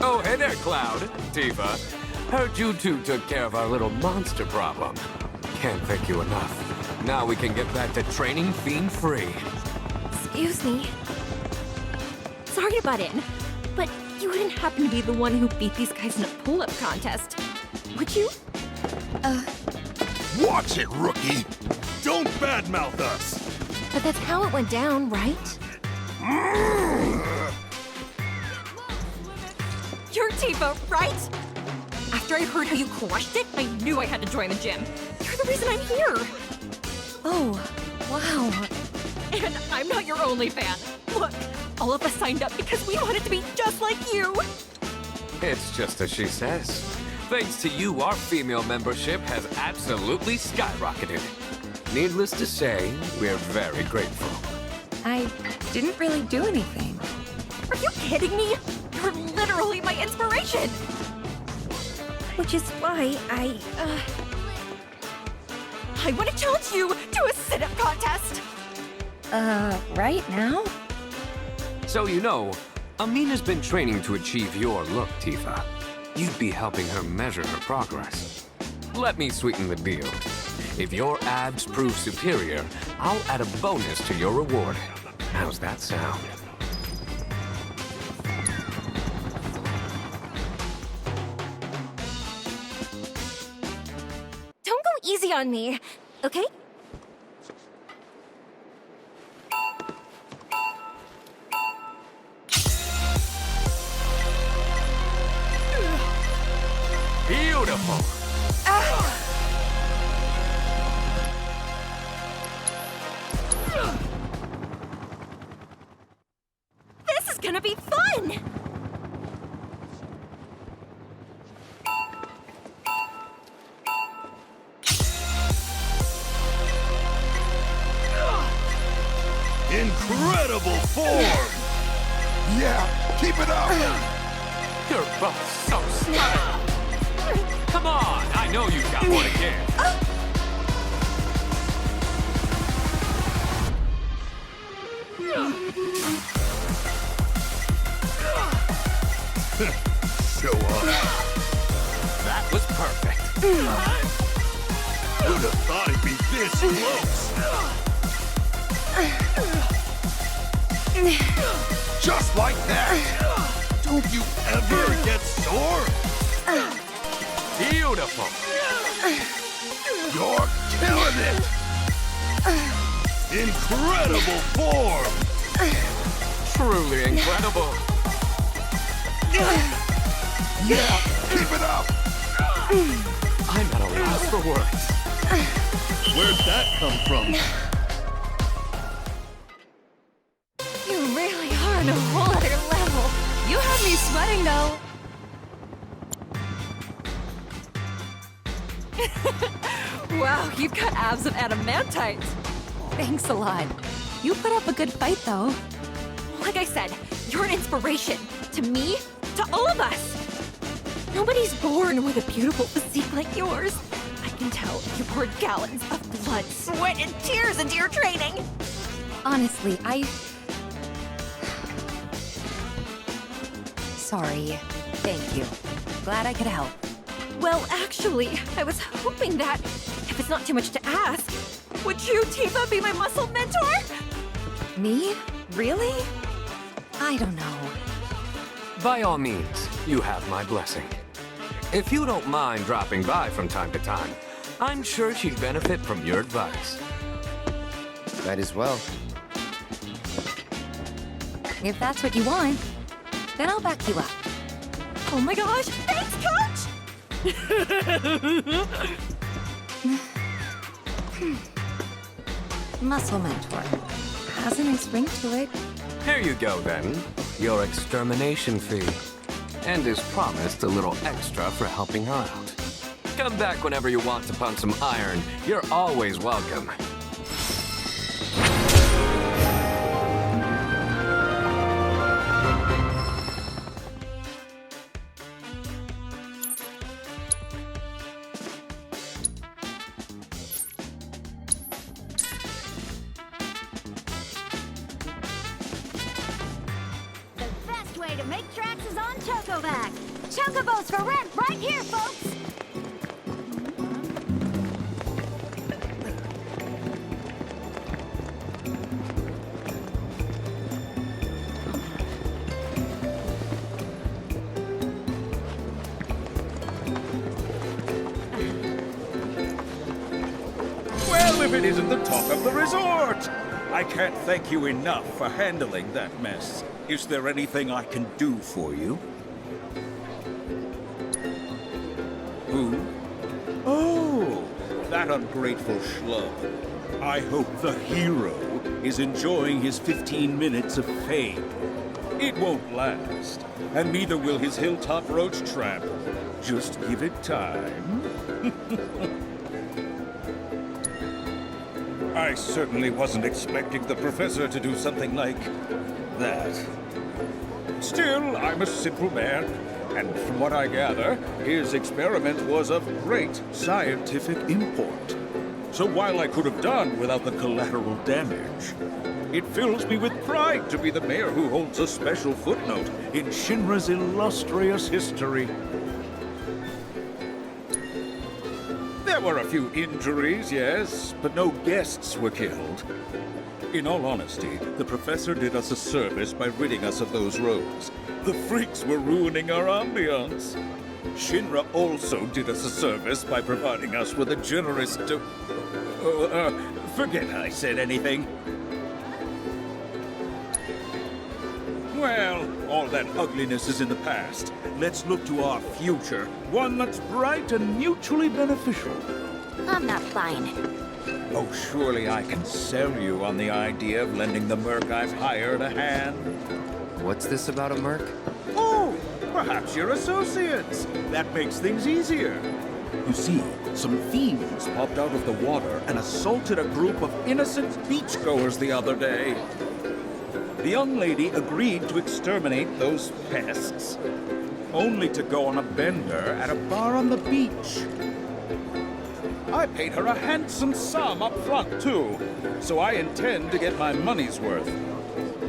Oh, hey there, Cloud. Tifa. Heard you two took care of our little monster problem. Can't thank you enough. Now we can get back to training Fiend-free. Excuse me. Sorry to butt in, but you wouldn't happen to be the one who beat these guys in a pull-up contest, would you? Watch it, rookie! Don't badmouth us! But that's how it went down, right? You're Tifa, right? After I heard how you crushed it, I knew I had to join the gym. You're the reason I'm here. Oh, wow. And I'm not your only fan. Look, all of us signed up because we wanted to be just like you. It's just as she says. Thanks to you, our female membership has absolutely skyrocketed. Needless to say, we're very grateful. I didn't really do anything. Are you kidding me? You're literally my inspiration. Which is why I want to challenge you to a sit-up contest. Right now? So you know, Amina's been training to achieve your look, Tifa. You'd be helping her measure her progress. Let me sweeten the deal. If your abs prove superior, I'll add a bonus to your reward. How's that sound? Don't go easy on me, okay? Beautiful! This is gonna be fun! Incredible form! Yeah, keep it up! You're both so stunning! Come on, I know you've got more to give. Show up. That was perfect. Who'd have thought it'd be this close? Just like that! Don't you ever get sore? Beautiful! You're killing it! Incredible form! Truly incredible! Yeah, keep it up! I'm at a loss for words. Where'd that come from? You really are on a whole other level. You had me sweating, though. Wow, you've got abs of adamantite. Thanks a lot. You put up a good fight, though. Like I said, you're an inspiration. To me, to all of us. Nobody's born with a beautiful physique like yours. I can tell you poured gallons of blood, sweat, and tears into your training. Honestly, Sorry. Thank you. Glad I could help. Well, actually, I was hoping that, if it's not too much to ask, would you, Tifa, be my muscle mentor? Me? Really? I don't know. By all means, you have my blessing. If you don't mind dropping by from time to time, I'm sure she'd benefit from your advice. Might as well. If that's what you want, then I'll back you up. Oh my gosh, thanks, Coach! Muscle mentor. Has a nice ring to it. Here you go, then. Your extermination fee. And as promised, a little extra for helping her out. Come back whenever you want to pump some iron. You're always welcome. To make tracks is on Chocoback. Chocobos for rent right here, folks! Well, if it isn't the talk of the resort! I can't thank you enough for handling that mess. Is there anything I can do for you? Who? Oh, that ungrateful schlub. I hope the hero is enjoying his 15 minutes of fame. It won't last, and neither will his hilltop roach tramp. Just give it time. I certainly wasn't expecting the professor to do something like that. Still, I'm a simple man, and from what I gather, his experiment was of great scientific import. So while I could have done without the collateral damage, it fills me with pride to be the mayor who holds a special footnote in Shinra's illustrious history. There were a few injuries, yes, but no guests were killed. In all honesty, the professor did us a service by ridding us of those rogues. The freaks were ruining our ambiance. Shinra also did us a service by providing us with a generous forget I said anything. Well, all that ugliness is in the past. Let's look to our future, one that's bright and mutually beneficial. I'm not buying it. Oh, surely I can sell you on the idea of lending the merc I've hired a hand. What's this about a merc? Oh, perhaps you're associates. That makes things easier. You see, some fiends popped out of the water and assaulted a group of innocent beachgoers the other day. The young lady agreed to exterminate those pests, only to go on a bender at a bar on the beach. I paid her a handsome sum up front, too, so I intend to get my money's worth.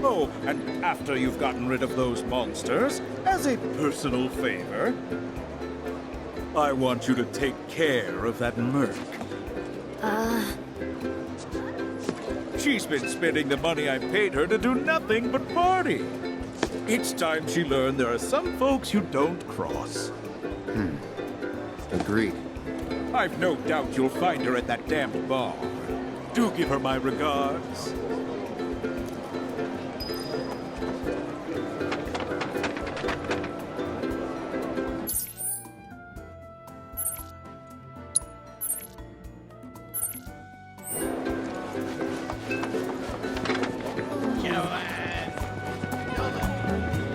Oh, and after you've gotten rid of those monsters, as a personal favor, I want you to take care of that merc. She's been spending the money I paid her to do nothing but party. It's time she learned there are some folks you don't cross. Agreed. I've no doubt you'll find her at that damned bar. Do give her my regards.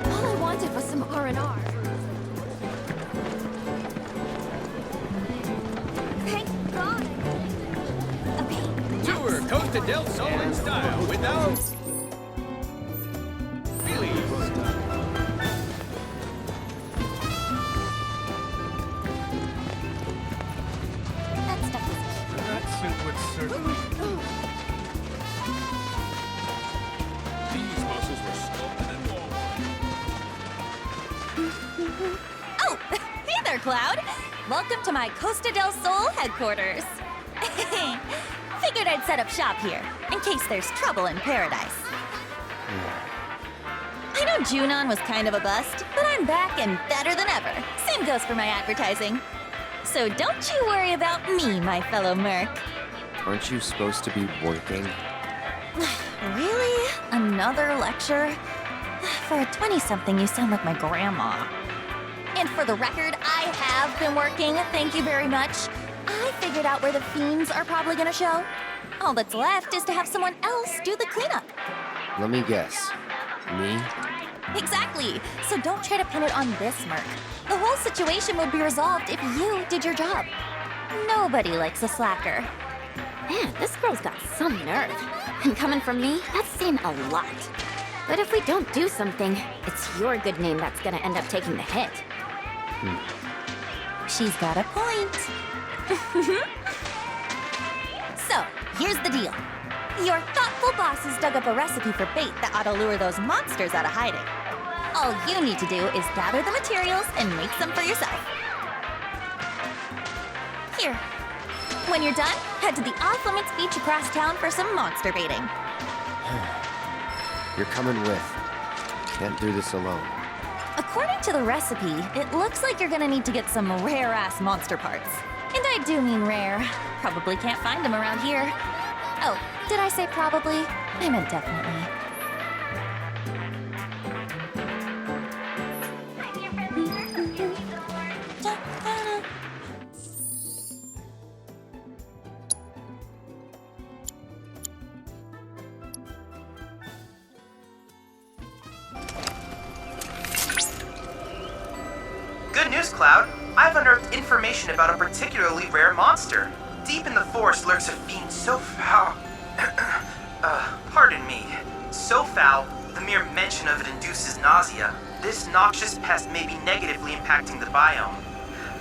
All I wanted was some R&R. Thank God. Okay. Tour Costa del Sol in style without wheelies. That stuff is... That suit would certainly. These muscles were sculpted in Walmart. Oh, hey there, Cloud. Welcome to my Costa del Sol headquarters. Figured I'd set up shop here, in case there's trouble in paradise. I know Junon was kind of a bust, but I'm back and better than ever. Same goes for my advertising. So don't you worry about me, my fellow merc. Aren't you supposed to be working? Really? Another lecture? For a 20-something, you sound like my grandma. And for the record, I have been working, thank you very much. I figured out where the fiends are probably gonna show. All that's left is to have someone else do the cleanup. Let me guess. Me? Exactly. So don't try to pin it on this merc. The whole situation would be resolved if you did your job. Nobody likes a slacker. Man, this girl's got some nerve. And coming from me, that's saying a lot. But if we don't do something, it's your good name that's gonna end up taking the hit. She's got a point. So, here's the deal. Your thoughtful bosses dug up a recipe for bait that ought to lure those monsters out of hiding. All you need to do is gather the materials and make some for yourself. Here. When you're done, head to the off-limits beach across town for some monster baiting. You're coming with. Can't do this alone. According to the recipe, it looks like you're gonna need to get some rare-ass monster parts. And I do mean rare. Probably can't find them around here. Oh, did I say probably? I meant definitely. Good news, Cloud. I've unearthed information about a particularly rare monster. Deep in the forest lurks a fiend so foul. Pardon me. So foul, the mere mention of it induces nausea. This noxious pest may be negatively impacting the biome.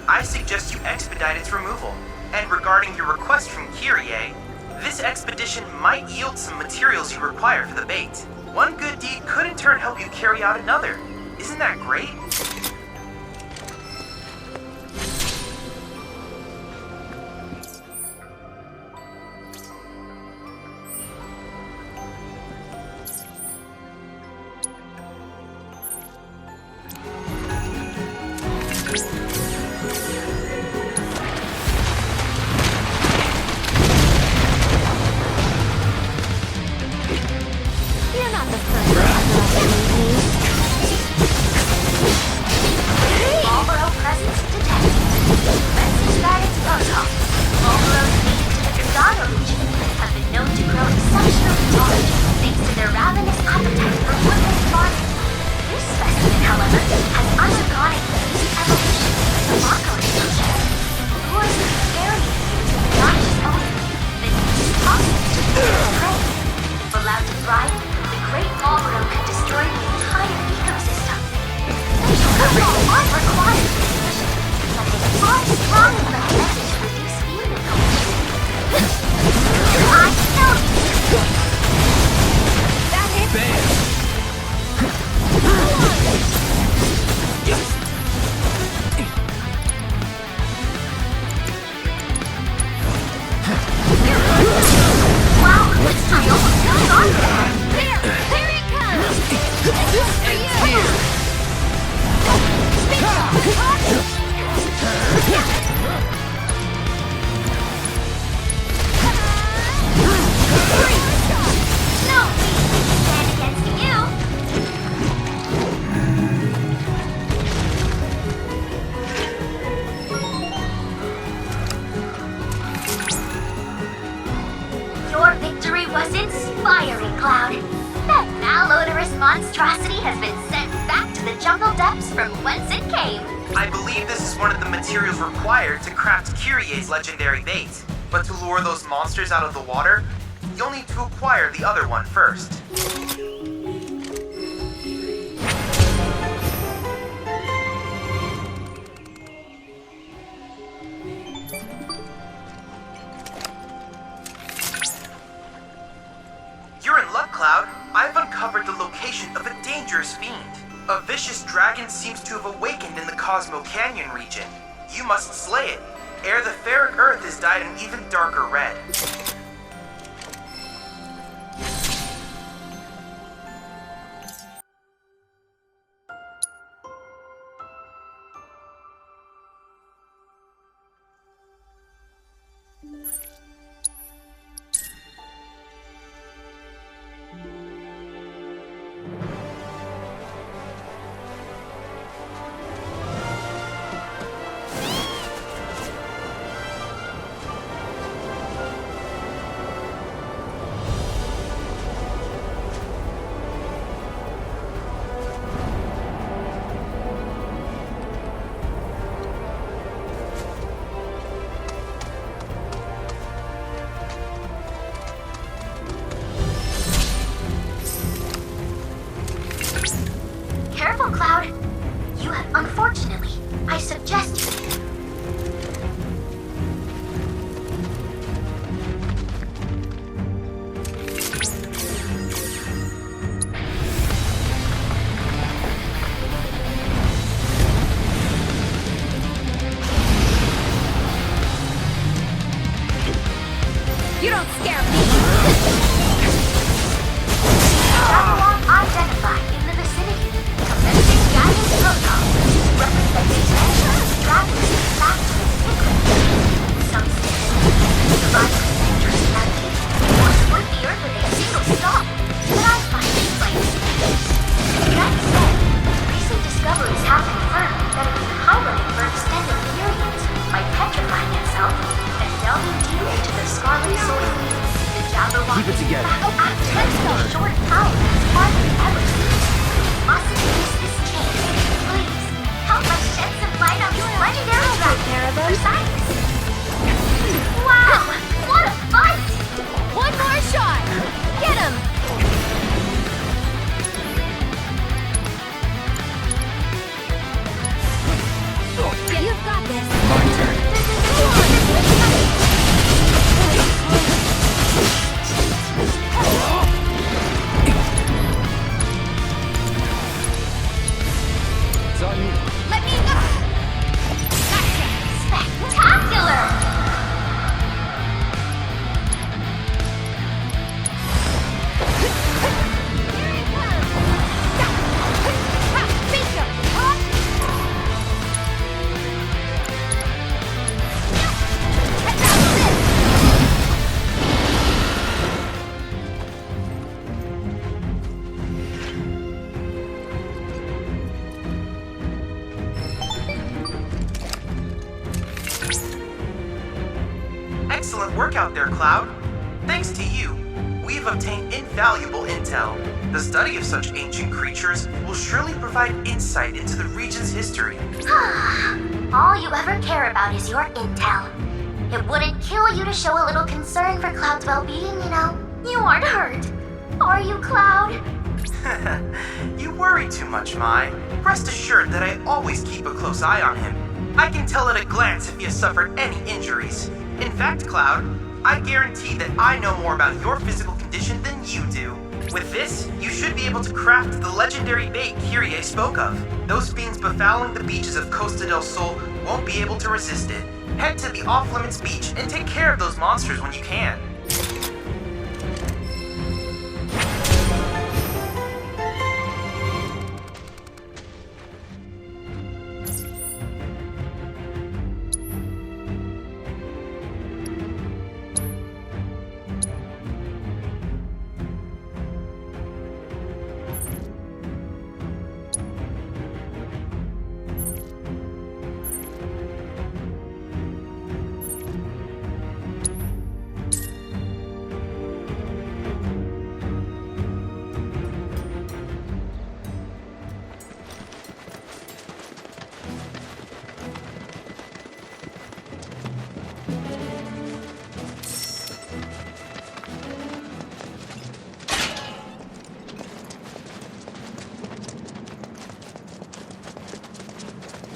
I suggest you expedite its removal. And regarding your request from Kyrie, this expedition might yield some materials you require for the bait. One good deed could in turn help you carry out another. Isn't that great? monstrosity has been sent back to the jungle depths from whence it came. I believe this is one of the materials required to craft Kyrie's legendary bait. But to lure those monsters out of the water, you'll need to acquire the other one first. You're in luck, Cloud. I've uncovered the location of a dangerous fiend. A vicious dragon seems to have awakened in the Cosmo Canyon region. You must slay it, ere the fair earth is dyed an even darker red. Careful, Cloud. You have, unfortunately, I suggest you. You don't scare me! Travel identified in the vicinity. Commencing guidance protocol. Representation. Dragons back to the secret. Some systems provide procedures to navigate or split the earth with a single stop. But I find it place. That said, recent discoveries have confirmed that it can hibernate for extended periods by petrifying itself and delving deep into the scarlet soil. The Jabberwock Keep it together. Attempts to short power is hardly ever seen. We mustn't miss this chance. Please, help us shed some light on these legendary dragons. Science. Wow! What a fight! One more shot! Get him! You've got this. My turn. It's on you. Let me go! Gotcha! Spectacular! Excellent work out there, Cloud. Thanks to you, we've obtained invaluable intel. The study of such ancient creatures will surely provide insight into the region's history. All you ever care about is your intel. It wouldn't kill you to show a little concern for Cloud's well-being, you know. You aren't hurt. Are you, Cloud? You worry too much, Mai. Rest assured that I always keep a close eye on him. I can tell at a glance if he has suffered any injuries. In fact, Cloud, I guarantee that I know more about your physical condition than you do. With this, you should be able to craft the legendary bait Kyrie spoke of. Those fiends befouling the beaches of Costa del Sol won't be able to resist it. Head to the off-limits beach and take care of those monsters when you can.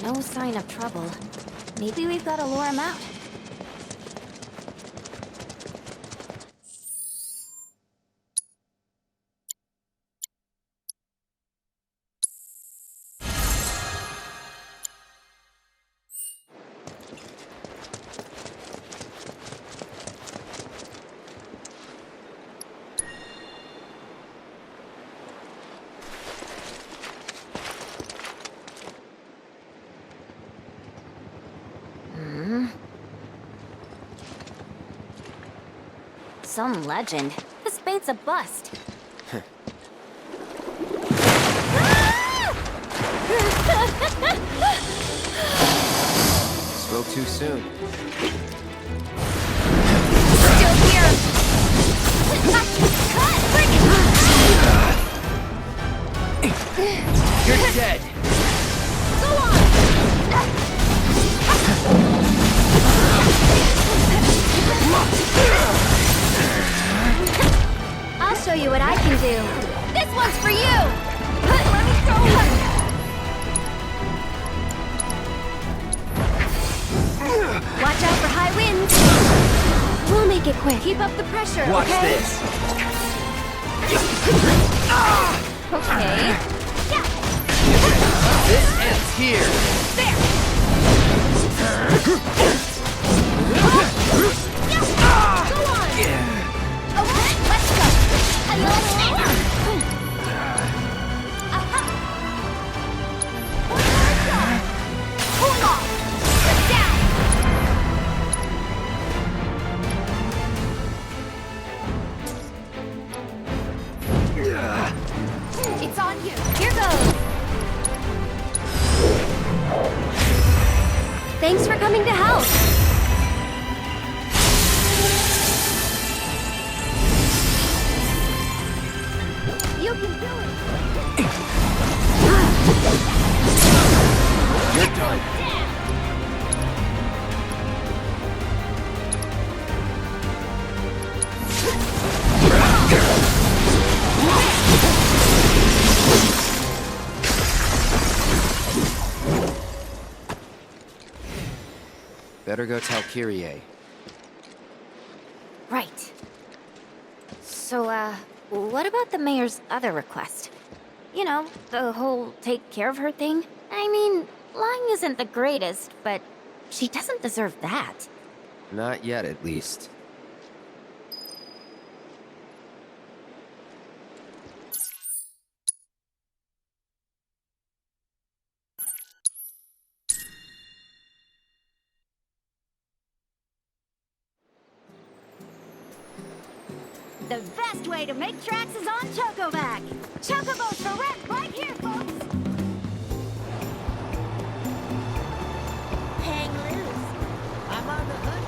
No sign of trouble. Maybe we've got to lure him out. some legend. This bait's a bust. Spoke too soon. Still here! You're dead! Go on! I'll show you what I can do. This one's for you! Let me go! Watch out for high winds! We'll make it quick. Keep up the pressure, Watch okay? this! Okay. This ends here! There! Go on! Okay, let's go! A little more! Hold on! Get down! It's on you. Here goes. Thanks for coming to help. You can do it. You're done. Better go tell Kyrie. Right. So, what about the mayor's other request? You know, the whole take care of her thing? I mean, lying isn't the greatest, but she doesn't deserve that. Not yet, at least. The best way to make tracks is on Chocoback. Chocobos for rent right here, folks. Hang loose. I'm on the hunt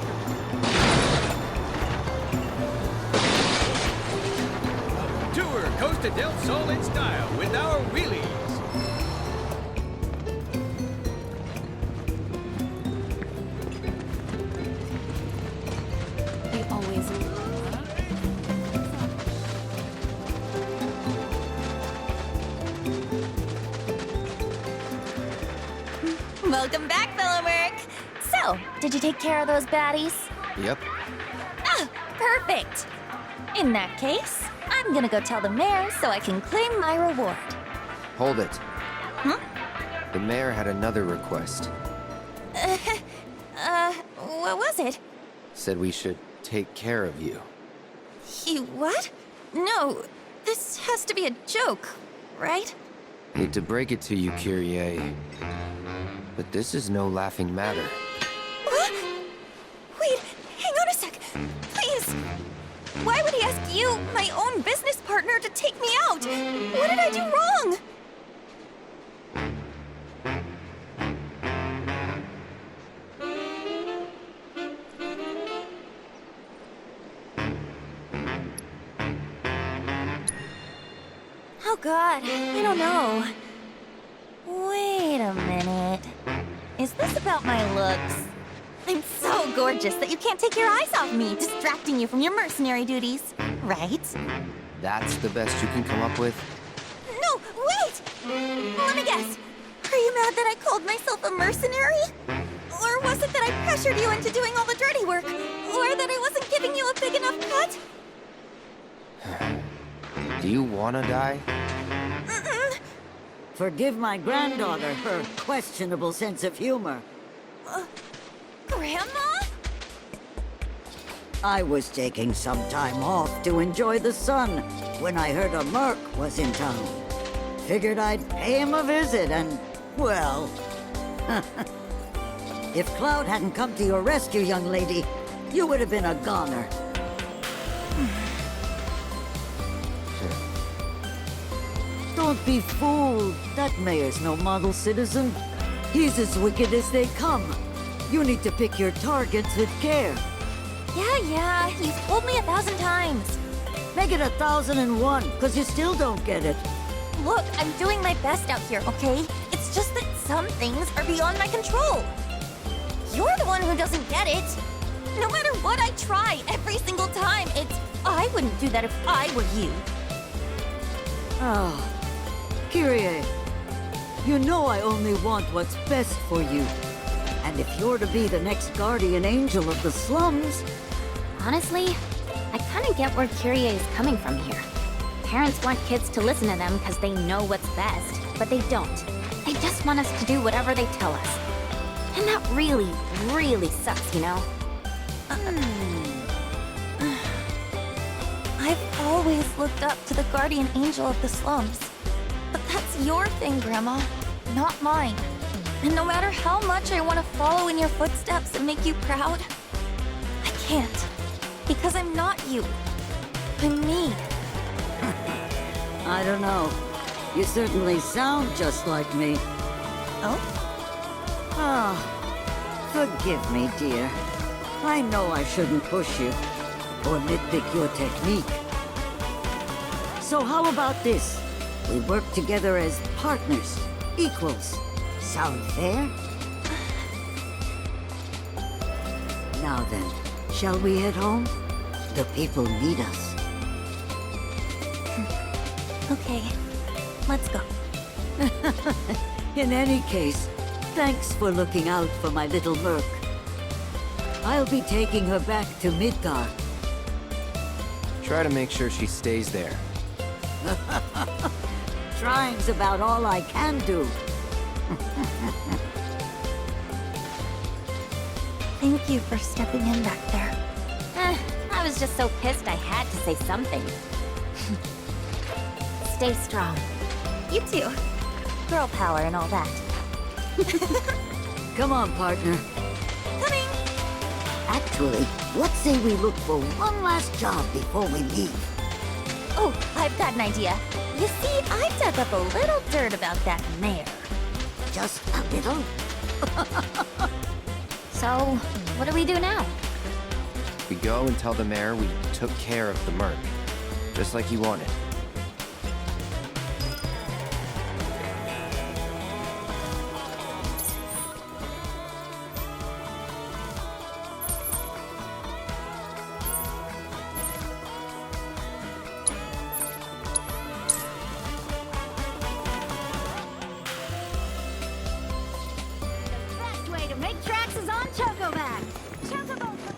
for Tour Costa del Sol in style with our wheelies. We always... Welcome back, fellow merc. So, did you take care of those baddies? Yep. Ah, perfect. In that case, I'm gonna go tell the mayor so I can claim my reward. Hold it. Hmm? The mayor had another request. What was it? Said we should take care of you. He what? No, this has to be a joke, right? Hate to break it to you, Kyrie, but this is no laughing matter. What? Wait, hang on a sec. Please. Why would he ask you, my own business partner, to take me out? What did I do wrong? Oh God, I don't know. Wait a minute. Is this about my looks? I'm so gorgeous that you can't take your eyes off me, distracting you from your mercenary duties, right? That's the best you can come up with? No, wait! Let me guess. Are you mad that I called myself a mercenary? Or was it that I pressured you into doing all the dirty work? Or that I wasn't giving you a big enough cut? Do you wanna die? Mm-mm. Forgive my granddaughter her questionable sense of humor. Grandma? I was taking some time off to enjoy the sun when I heard a merc was in town. Figured I'd pay him a visit and, well... If Cloud hadn't come to your rescue, young lady, you would have been a goner. Don't be fooled. That mayor's no model citizen. He's as wicked as they come. You need to pick your targets with care. Yeah, he's told me 1,000 times. Make it 1,001, because you still don't get it. Look, I'm doing my best out here, okay? It's just that some things are beyond my control. You're the one who doesn't get it. No matter what I try, every single time, I wouldn't do that if I were you. Ah, Kyrie, you know I only want what's best for you. And if you're to be the next guardian angel of the slums... Honestly, I kind of get where Kyrie is coming from here. Parents want kids to listen to them because they know what's best, but they don't. They just want us to do whatever they tell us. And that really, really sucks, you know? I've always looked up to the guardian angel of the slums. But that's your thing, Grandma, not mine. And no matter how much I want to follow in your footsteps and make you proud, I can't. Because I'm not you. I'm me. I don't know. You certainly sound just like me. Oh? Ah, forgive me, dear. I know I shouldn't push you, or nitpick your technique. So how about this? We work together as partners, equals. Sound fair? Now then, shall we head home? The people need us. Okay, let's go. In any case, thanks for looking out for my little merc. I'll be taking her back to Midgar. Try to make sure she stays there. Trying's about all I can do. Thank you for stepping in back there. I was just so pissed I had to say something. Stay strong. You too. Girl power and all that. Come on, partner. Coming! Actually, let's say we look for one last job before we leave. Oh, I've got an idea. You see, I dug up a little dirt about that mayor. Just a little? So, what do we do now? We go and tell the mayor we took care of the merc, just like he wanted.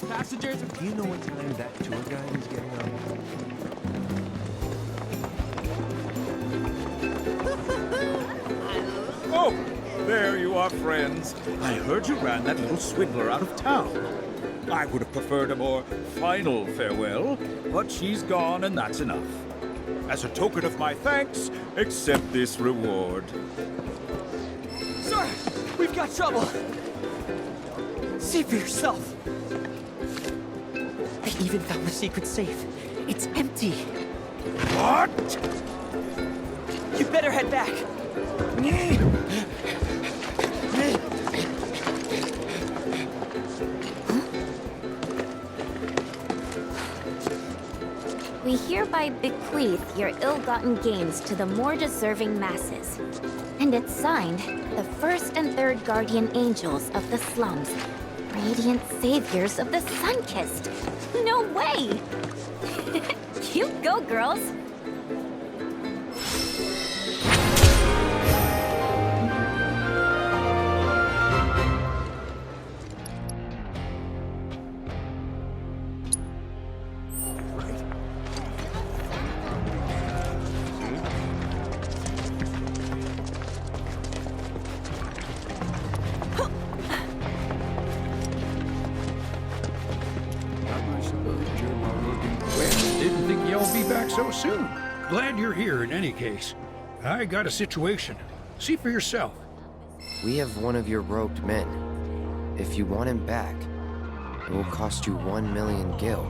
Passengers, do you know what time that tour guide is getting on? Oh, there you are, friends. I heard you ran that little swindler out of town. I would have preferred a more final farewell, but she's gone and that's enough. As a token of my thanks, accept this reward. Sir, we've got trouble. See for yourself. I even found the secret safe. It's empty. What? You better head back. We hereby bequeath your ill-gotten gains to the more deserving masses. And it's signed, the first and third guardian angels of the slums, radiant saviors of the sun-kissed. No way! You go, girls! Didn't think y'all be back so soon. Glad you're here in any case. I got a situation. See for yourself. We have one of your robed men. If you want him back, it will cost you 1 million gil.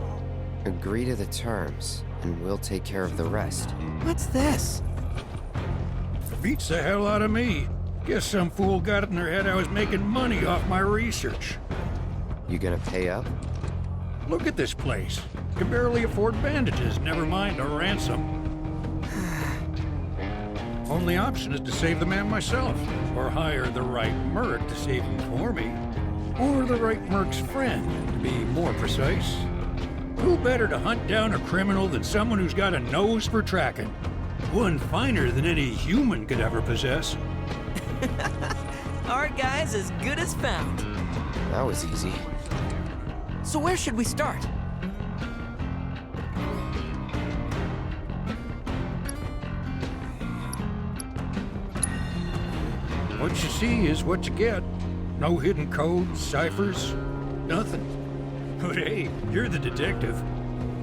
Agree to the terms, and we'll take care of the rest. What's this? Beats the hell out of me. Guess some fool got it in their head I was making money off my research. You gonna pay up? Look at this place. Can barely afford bandages, never mind a ransom. Only option is to save the man myself, or hire the right merc to save him for me. Or the right merc's friend, to be more precise. Who better to hunt down a criminal than someone who's got a nose for tracking? One finer than any human could ever possess. Our guy's as good as found. That was easy. So where should we start? What you see is what you get. No hidden codes, ciphers, nothing. But hey, you're the detective.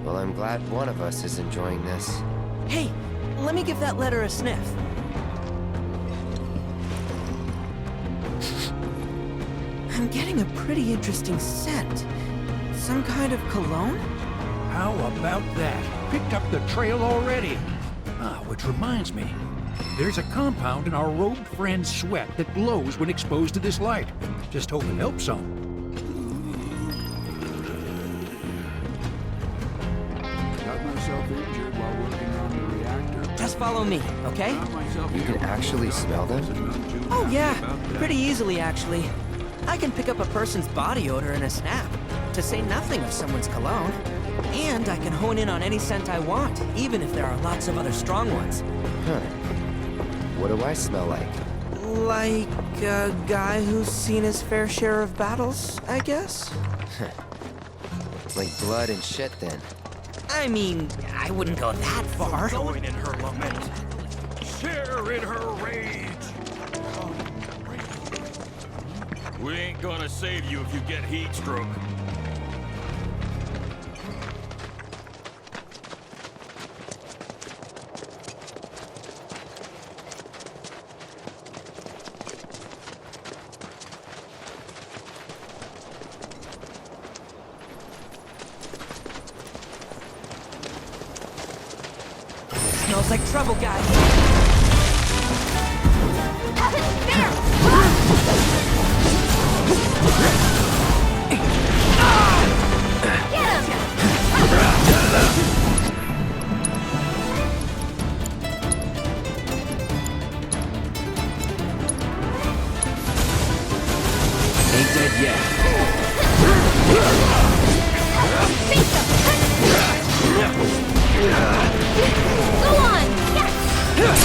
Well, I'm glad one of us is enjoying this. Hey, let me give that letter a sniff. I'm getting a pretty interesting scent. Some kind of cologne? How about that? Picked up the trail already. Ah, which reminds me. There's a compound in our robed friend's sweat that glows when exposed to this light. Just hope it helps some. Got myself injured while working on the reactor. Just follow me, okay? You can actually smell them? Oh yeah, pretty easily actually. I can pick up a person's body odor in a snap, to say nothing of someone's cologne. And I can hone in on any scent I want, even if there are lots of other strong ones. Huh. What do I smell like? Like a guy who's seen his fair share of battles, I guess? Like blood and shit, then. I mean, I wouldn't go that far. Join in her lament. Share in her rage. We ain't gonna save you if you get heat stroke. Smells like trouble, guys. Ain't dead yet. Go on! Yes!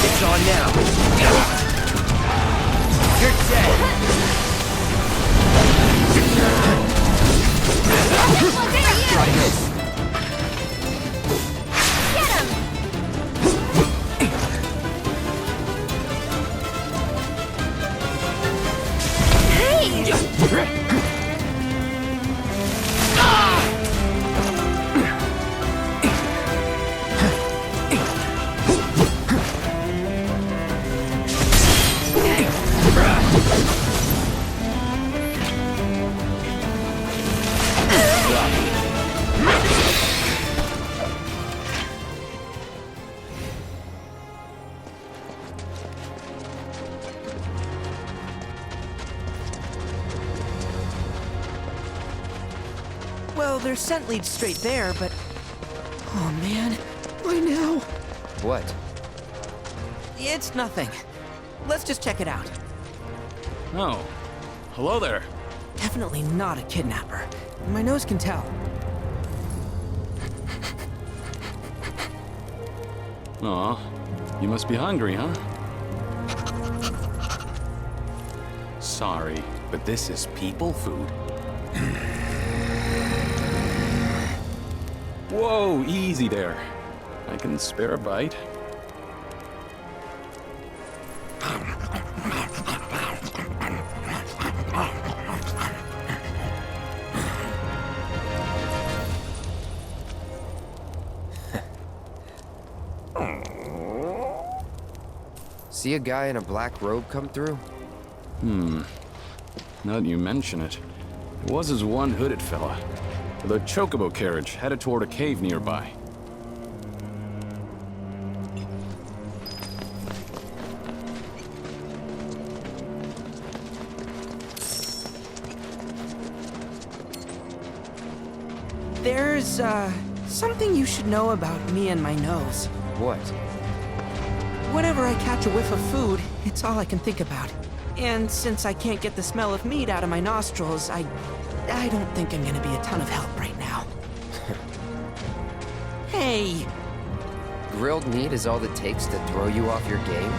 It's on now. You're dead. Try this. Get him! Hey! Well, their scent leads straight there, but... Oh man, why now? What? It's nothing. Let's just check it out. Oh. Hello there. Definitely not a kidnapper. My nose can tell. Aw. You must be hungry, huh? sorry, but this is people food. Whoa, easy there. I can spare a bite. See a guy in a black robe come through? Now that you mention it, it was his one hooded fella, with a chocobo carriage headed toward a cave nearby. There's, something you should know about me and my nose. What? Whenever I catch a whiff of food, it's all I can think about. And since I can't get the smell of meat out of my nostrils, I don't think I'm gonna be a ton of help right now. Hey! Grilled meat is all it takes to throw you off your game?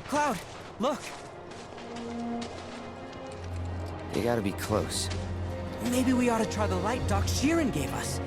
Cloud, look! You gotta be close. Maybe we ought to try the light Doc Sheeran gave us.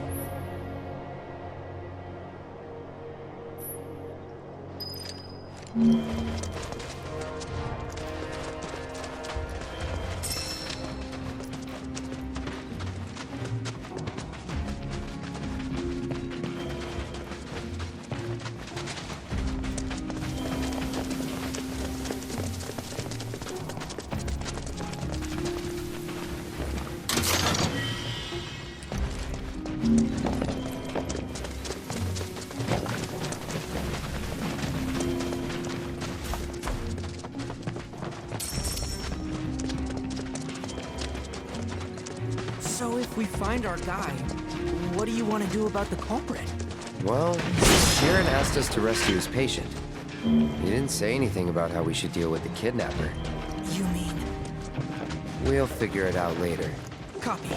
So if we find our guy, what do you want to do about the culprit? Well, Sheeran asked us to rescue his patient. He didn't say anything about how we should deal with the kidnapper. You mean... We'll figure it out later. Copy.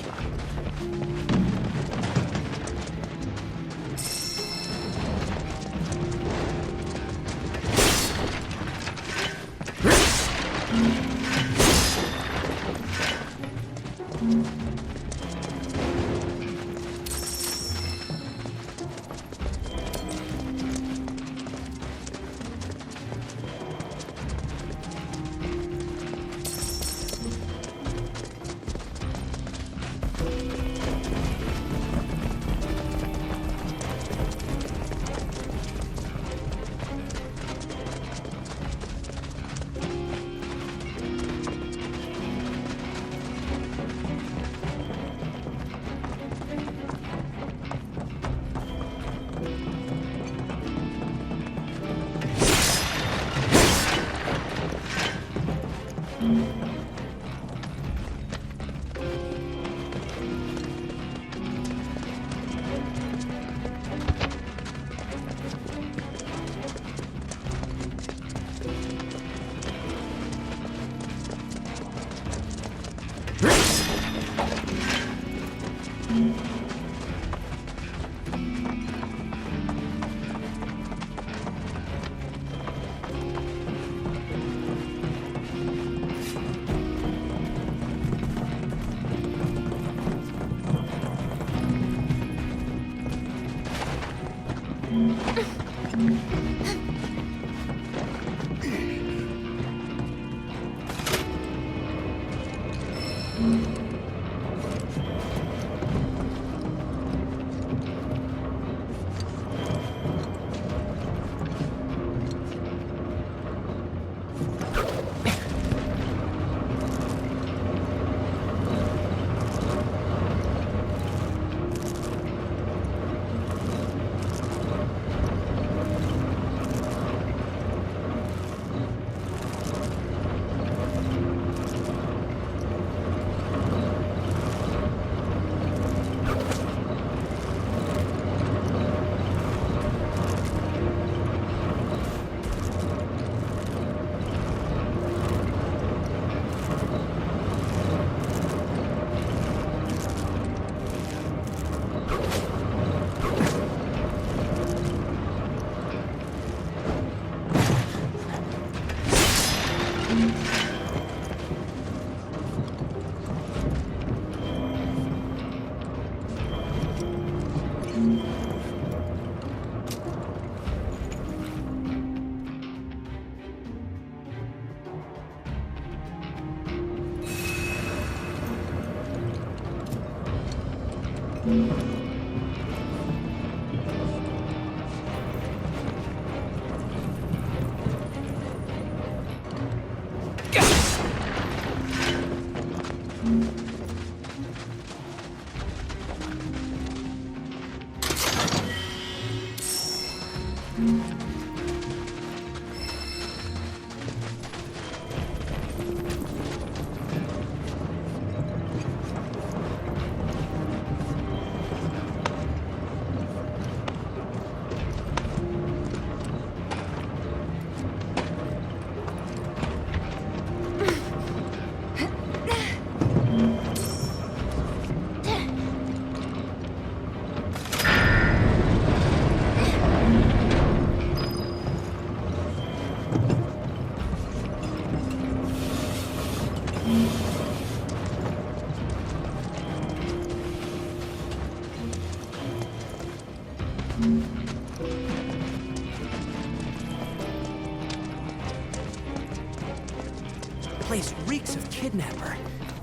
Place reeks of kidnapper.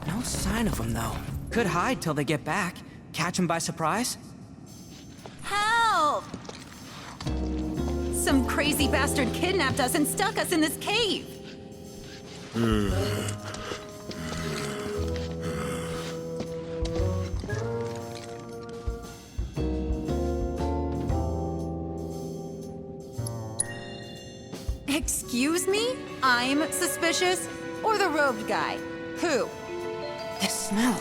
No sign of them, though. Could hide till they get back. Catch them by surprise? Help! Some crazy bastard kidnapped us and stuck us in this cave. Excuse me? I'm suspicious? Or the robed guy? Who? This smell.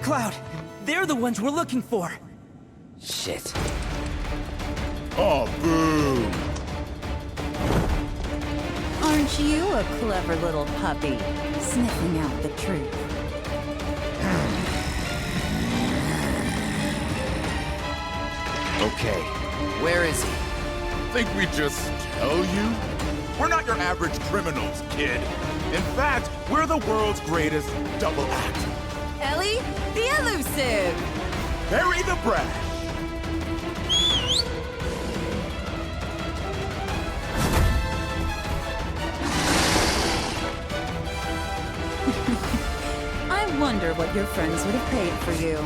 Cloud, they're the ones we're looking for. Shit. Oh, boo! Aren't you a clever little puppy, sniffing out the truth? Okay, where is he? Think we just tell you? We're not your average criminals, kid. In fact, we're the world's greatest double act. Ellie, the elusive! Harry the Brad. I wonder what your friends would have paid for you.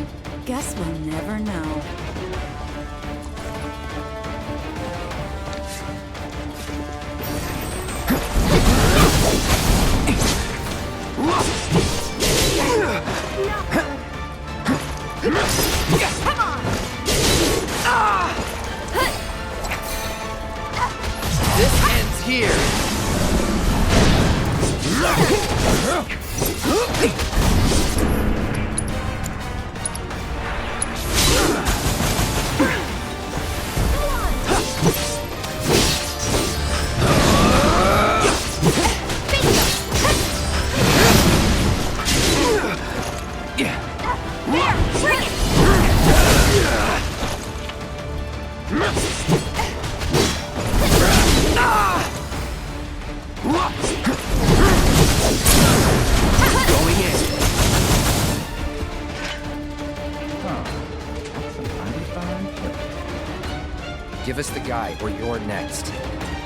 Guess we'll never know. This ends here. Give us the guy, or you're next.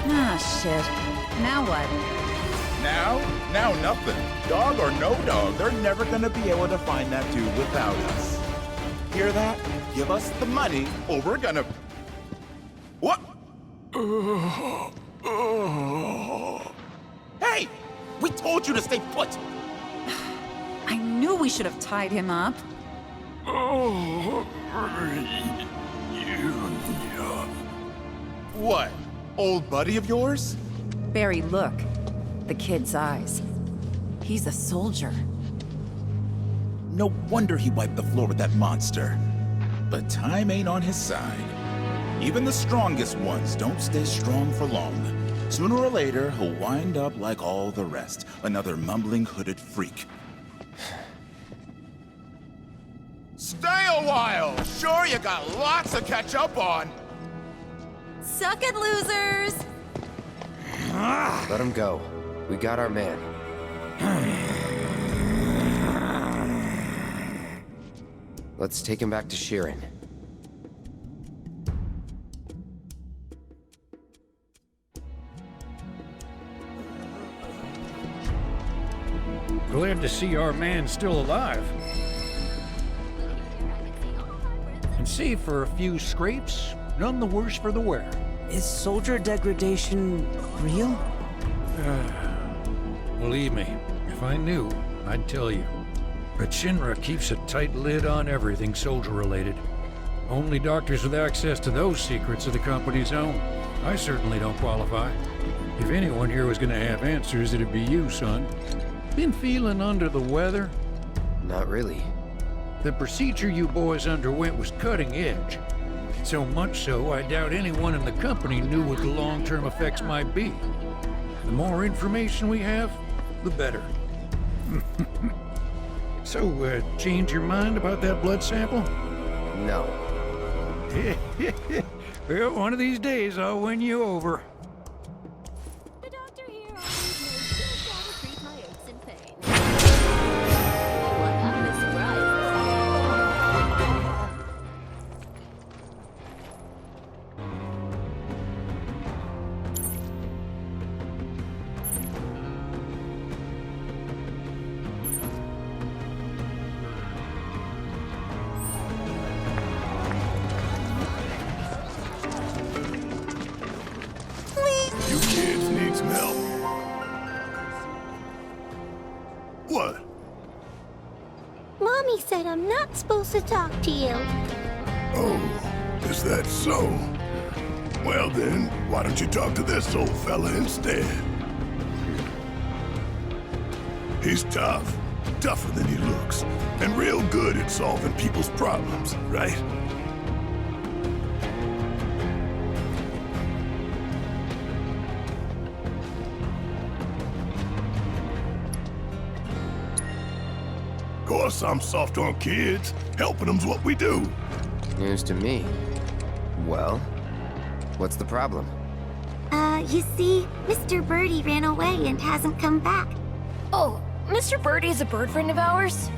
Ah, shit. Now what? Now nothing. Dog or no dog, they're never gonna be able to find that dude without us. Hear that? Give us the money, or we're gonna... What? Hey! We told you to stay put! I knew we should have tied him up. What? Old buddy of yours? Barry, look. The kid's eyes. He's a soldier. No wonder he wiped the floor with that monster. But time ain't on his side. Even the strongest ones don't stay strong for long. Sooner or later, he'll wind up like all the rest. Another mumbling hooded freak. Stay a while! Sure, you got lots to catch up on! Suck it, losers! Let him go. We got our man. Let's take him back to Sheeran. Glad to see our man still alive. And save for a few scrapes, none the worse for the wear. Is soldier degradation real? Believe me, if I knew, I'd tell you. But Shinra keeps a tight lid on everything soldier-related. Only doctors with access to those secrets are the company's own. I certainly don't qualify. If anyone here was gonna have answers, it'd be you, son. Been feeling under the weather? Not really. The procedure you boys underwent was cutting edge. So much so, I doubt anyone in the company knew what the long-term effects might be. The more information we have, the better. So, change your mind about that blood sample? No. Well, one of these days I'll win you over. The doctor here always knows just how to treat my aches and pains. What happened is surprised. You kids need some help. What? Mommy said I'm not supposed to talk to you. Oh, is that so? Well then, why don't you talk to this old fella instead? He's tough. Tougher than he looks. And real good at solving people's problems, right? Of course, I'm soft on kids. Helping them's what we do. News to me. Well, what's the problem? You see, Mr. Birdie ran away and hasn't come back. Oh, Mr. Birdie is a bird friend of ours?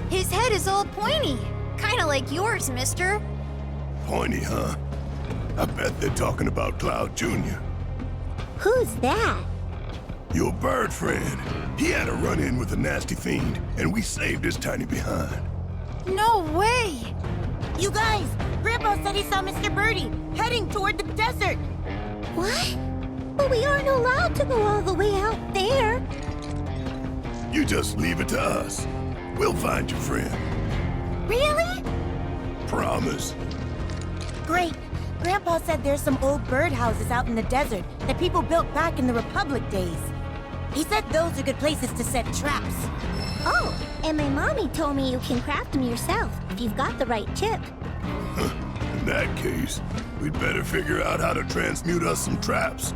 His head is all pointy. Kinda like yours, mister. Pointy, huh? I bet they're talking about Cloud Jr. Who's that? Your bird friend. He had a run-in with a nasty fiend, and we saved his tiny behind. No way! You guys, Grandpa said he saw Mr. Birdie heading toward the desert. What? But we aren't allowed to go all the way out there. You just leave it to us. We'll find your friend. Really? Promise. Great. Grandpa said there's some old birdhouses out in the desert that people built back in the Republic days. He said those are good places to set traps. Oh, and my mommy told me you can craft them yourself if you've got the right chip. In that case, we'd better figure out how to transmute us some traps.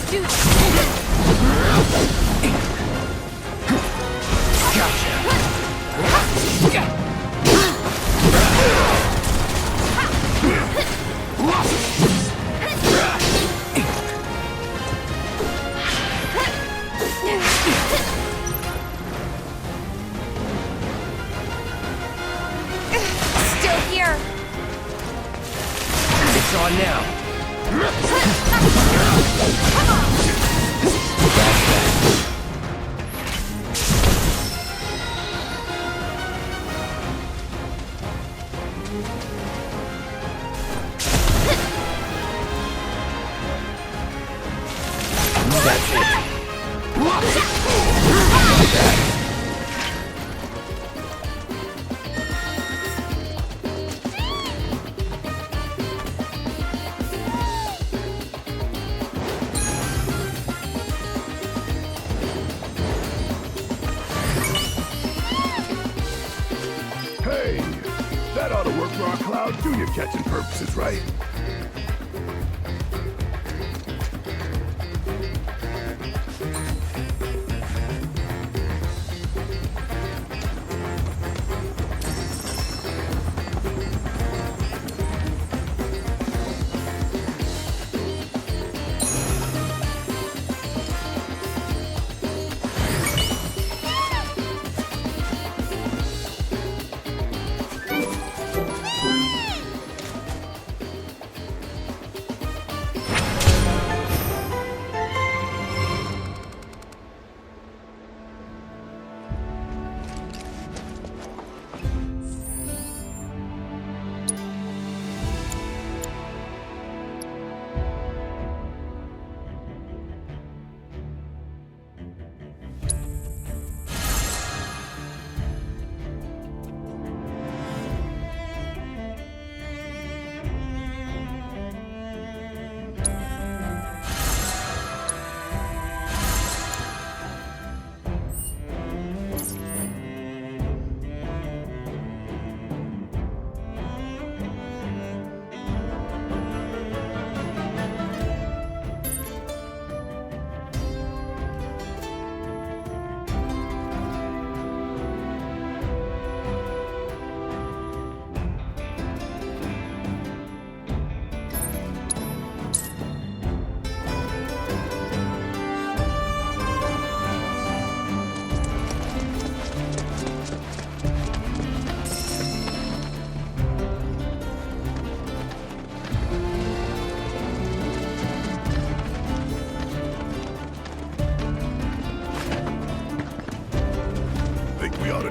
Still here. It's on now. That's it. Hey, that ought to work for our Cloud Junior catching purposes, right?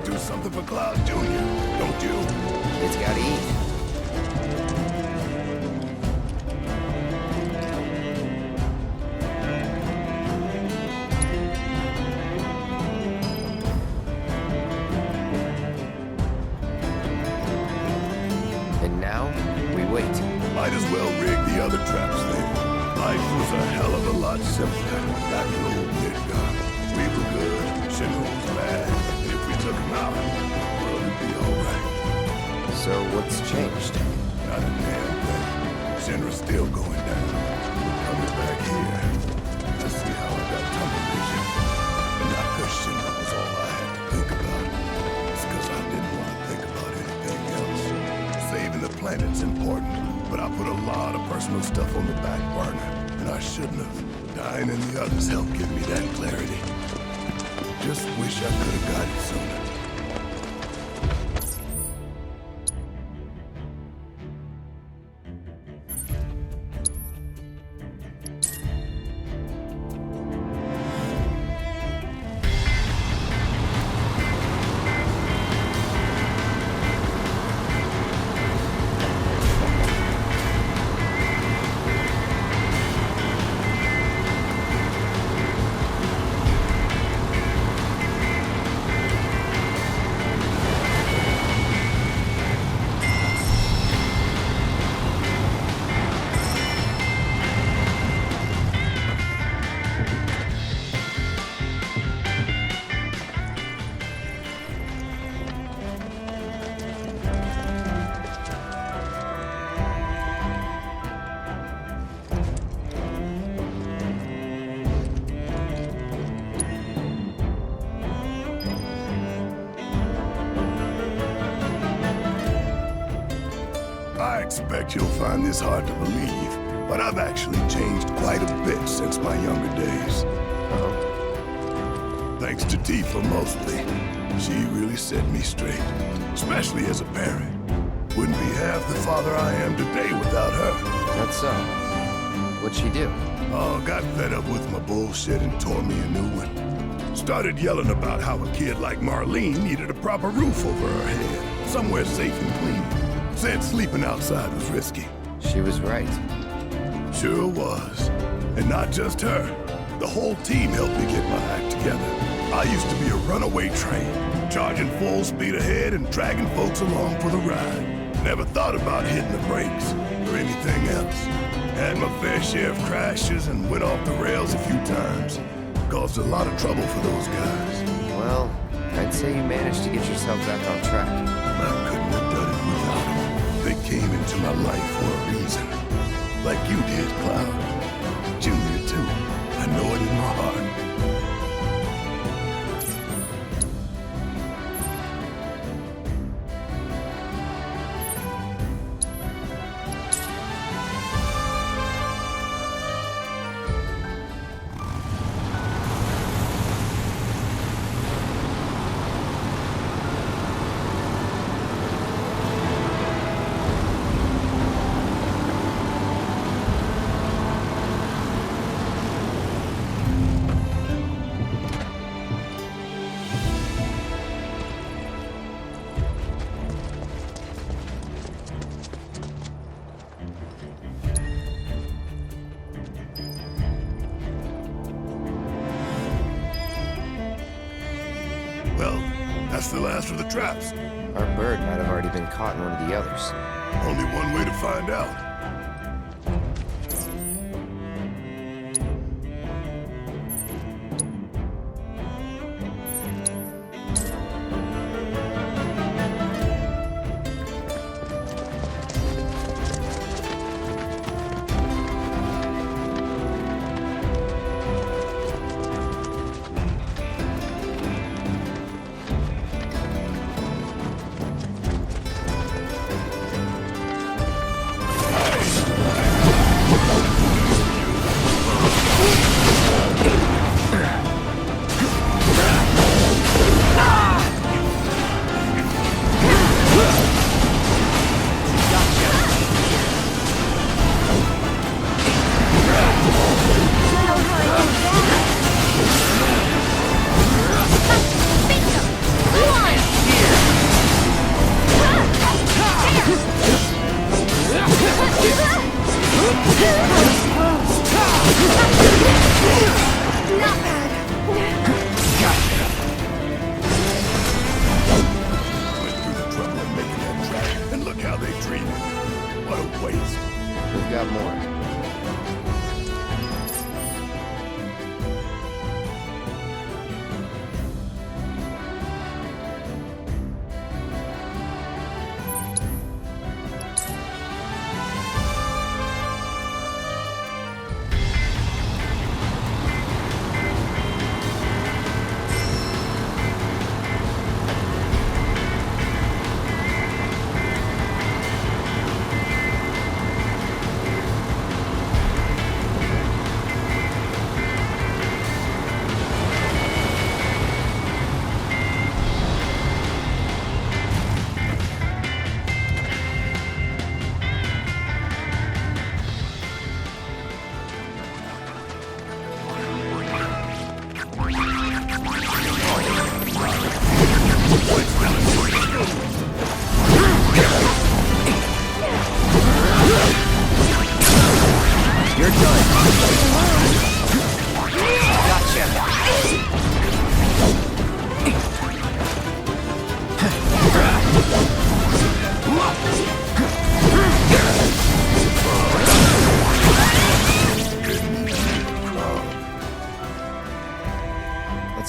Do something for Cloud Junior, don't you? It's gotta eat. And now, we wait. Might as well rig the other traps then. Life was a hell of a lot simpler back in old Midgar. We were good, Shinra was bad. Took him out, well, it'd be alright. So what's changed? Not a damn thing. Shinra's still going down. We're coming back here. I see how I got tunnel vision. And not because Shinra was all I had to think about. It's because I didn't want to think about anything else. Saving the planet's important, but I put a lot of personal stuff on the back burner, and I shouldn't have. Dying and the others helped give me that clarity. Just wish I could have got it sooner. expect you'll find this hard to believe, but I've actually changed quite a bit since my younger days. Thanks to Tifa mostly. She really set me straight, especially as a parent. Wouldn't be half the father I am today without her. That's so. What'd she do? Oh, got fed up with my bullshit and tore me a new one. Started yelling about how a kid like Marlene needed a proper roof over her head, somewhere safe and clean. Said sleeping outside was risky. She was right. Sure was. And not just her. The whole team helped me get my act together. I used to be a runaway train, charging full speed ahead and dragging folks along for the ride. Never thought about hitting the brakes or anything else. Had my fair share of crashes and went off the rails a few times. Caused a lot of trouble for those guys. Well, I'd say you managed to get yourself back on track. I couldn't have done it without them. They came into my life for a reason. Like you did, Cloud. Junior, too. I know it in my heart. Well, that's the last of the traps. Our bird might have already been caught in one of the others. Only one way to find out.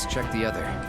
check the other.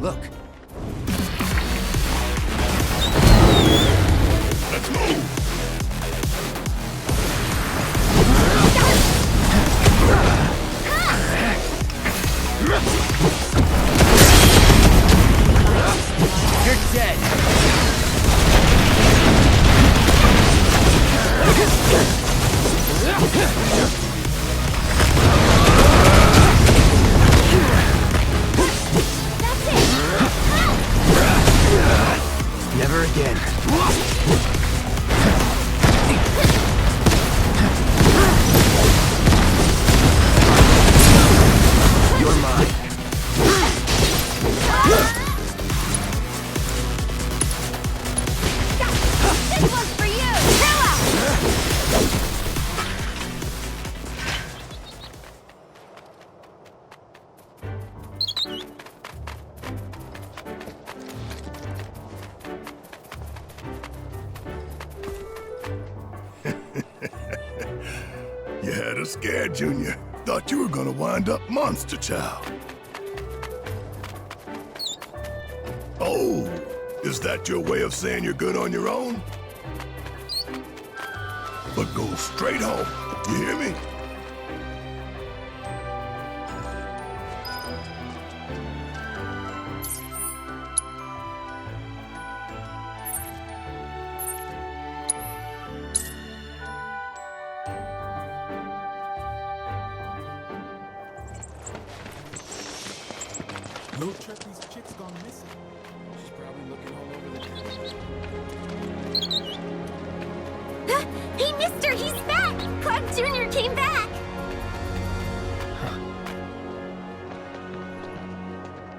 Look. Let's move! You're dead. Never again. You're mine. This one's for you! You had us scared, Junior. Thought you were gonna wind up Monster Child. Oh, is that your way of saying you're good on your own? But go straight home, you hear me? No check these chicks gone missing. She's probably looking all over the Hey, mister, he's back! Clark Jr. came back!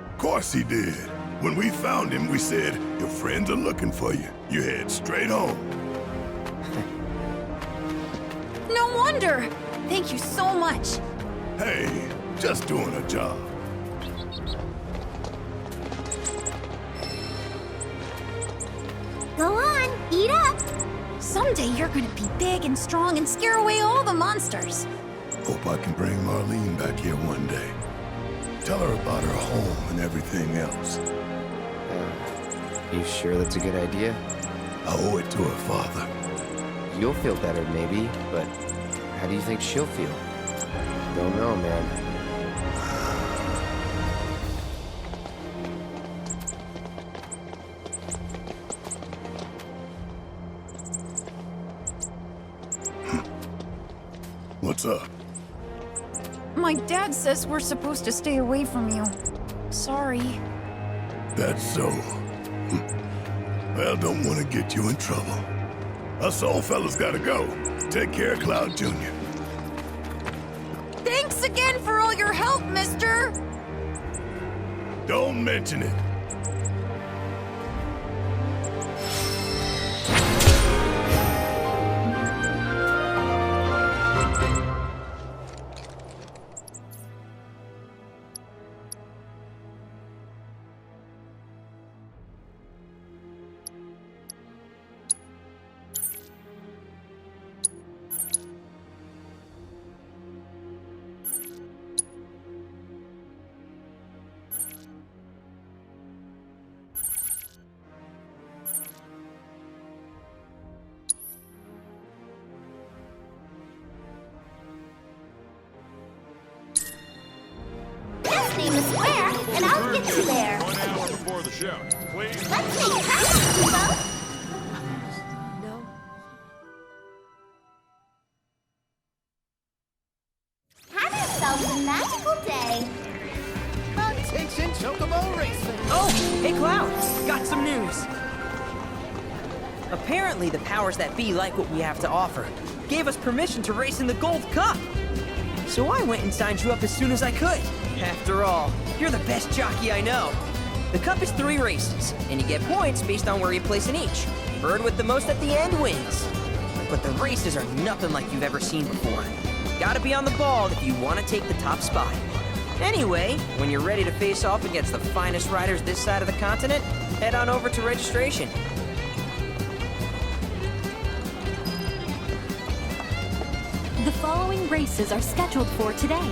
Of course he did. When we found him, we said, your friends are looking for you. You head straight home. No wonder! Thank you so much. Hey, just doing a job. Go on, eat up! Someday you're gonna be big and strong and scare away all the monsters. Hope I can bring Marlene back here one day. Tell her about her home and everything else. You sure that's a good idea? I owe it to her father. You'll feel better, maybe, but how do you think she'll feel? Don't know, man. What's up? My dad says we're supposed to stay away from you. Sorry. That's so. Well, don't want to get you in trouble. Us old fellas gotta go. Take care of Cloud Jr. Thanks again for all your help, mister! Don't mention it. Just name the square, and I'll get you there. 1 hour before the show, please. Let's make contact, people! Have yourselves a magical day. Attention, Chocobo Racing! Oh, hey Cloud! Got some news! Apparently the powers that be like what we have to offer. Gave us permission to race in the Gold Cup! So I went and signed you up as soon as I could. After all, you're the best jockey I know. The Cup is 3 races, and you get points based on where you place in each. Bird with the most at the end wins. But the races are nothing like you've ever seen before. Gotta be on the ball if you want to take the top spot. Anyway, when you're ready to face off against the finest riders this side of the continent, head on over to registration. The following races are scheduled for today.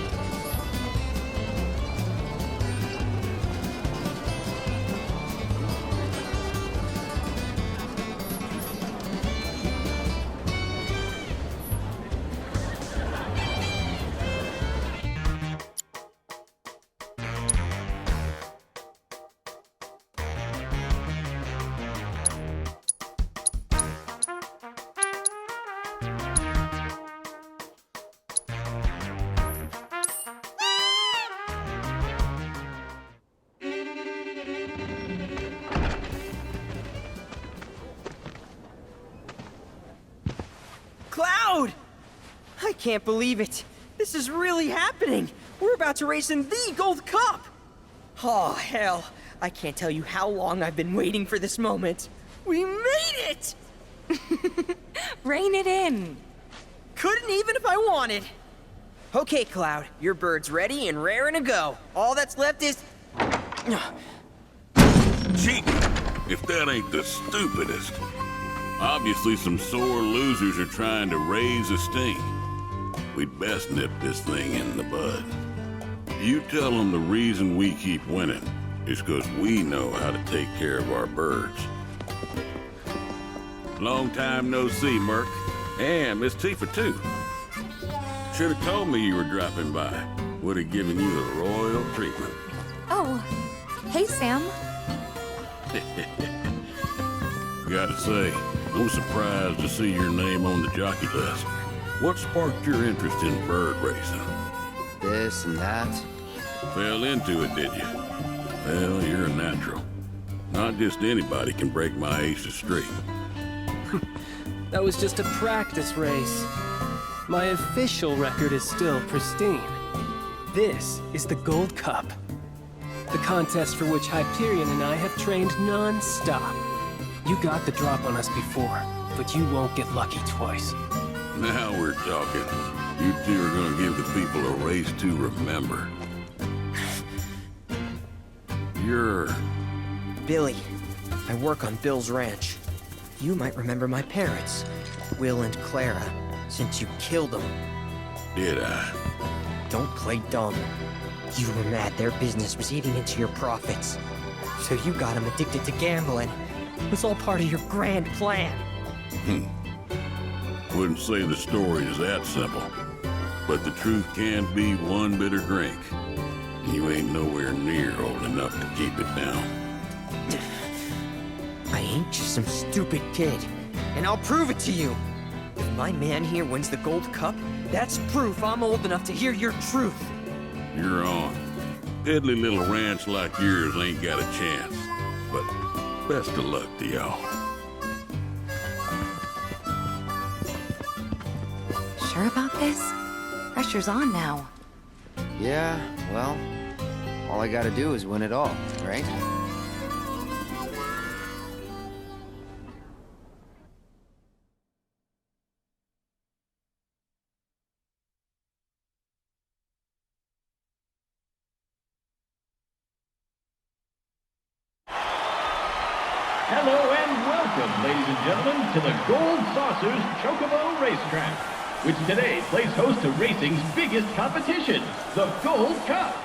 can't believe it. This is really happening. We're about to race in the Gold Cup. Oh, hell. I can't tell you how long I've been waiting for this moment. We made it! Rein it in. Couldn't even if I wanted. Okay, Cloud, your bird's ready and raring to go. All that's left is... Cheating, if that ain't the stupidest. Obviously some sore losers are trying to raise a stink. We'd best nip this thing in the bud. You tell them the reason we keep winning is because we know how to take care of our birds. Long time no see, Merc. And Miss Tifa, too. Should have told me you were dropping by. Would have given you the royal treatment. Oh, hey, Sam. Gotta say, I'm surprised to see your name on the jockey list. What sparked your interest in bird racing? This and that. Fell into it, did you? Well, you're a natural. Not just anybody can break my aces straight. That was just a practice race. My official record is still pristine. This is the Gold Cup. The contest for which Hyperion and I have trained non-stop. You got the drop on us before, but you won't get lucky twice. Now we're talking. You two are gonna give the people a race to remember. You're... Billy. I work on Bill's ranch. You might remember my parents, Will and Clara, since you killed them. Did I? Don't play dumb. You were mad their business was eating into your profits. So you got them addicted to gambling. It was all part of your grand plan. Wouldn't say the story is that simple. But the truth can be one bitter drink. You ain't nowhere near old enough to keep it down. I ain't just some stupid kid. And I'll prove it to you. If my man here wins the Gold Cup, that's proof I'm old enough to hear your truth. You're on. Piddly little ranch like yours ain't got a chance. But best of luck to y'all. Sure about this? Pressure's on now. Yeah, well, all I gotta do is win it all, right? Hello and welcome, ladies and gentlemen, to the Gold Saucers Chocobo Racetrack, which today plays host to racing's biggest competition, the Gold Cup.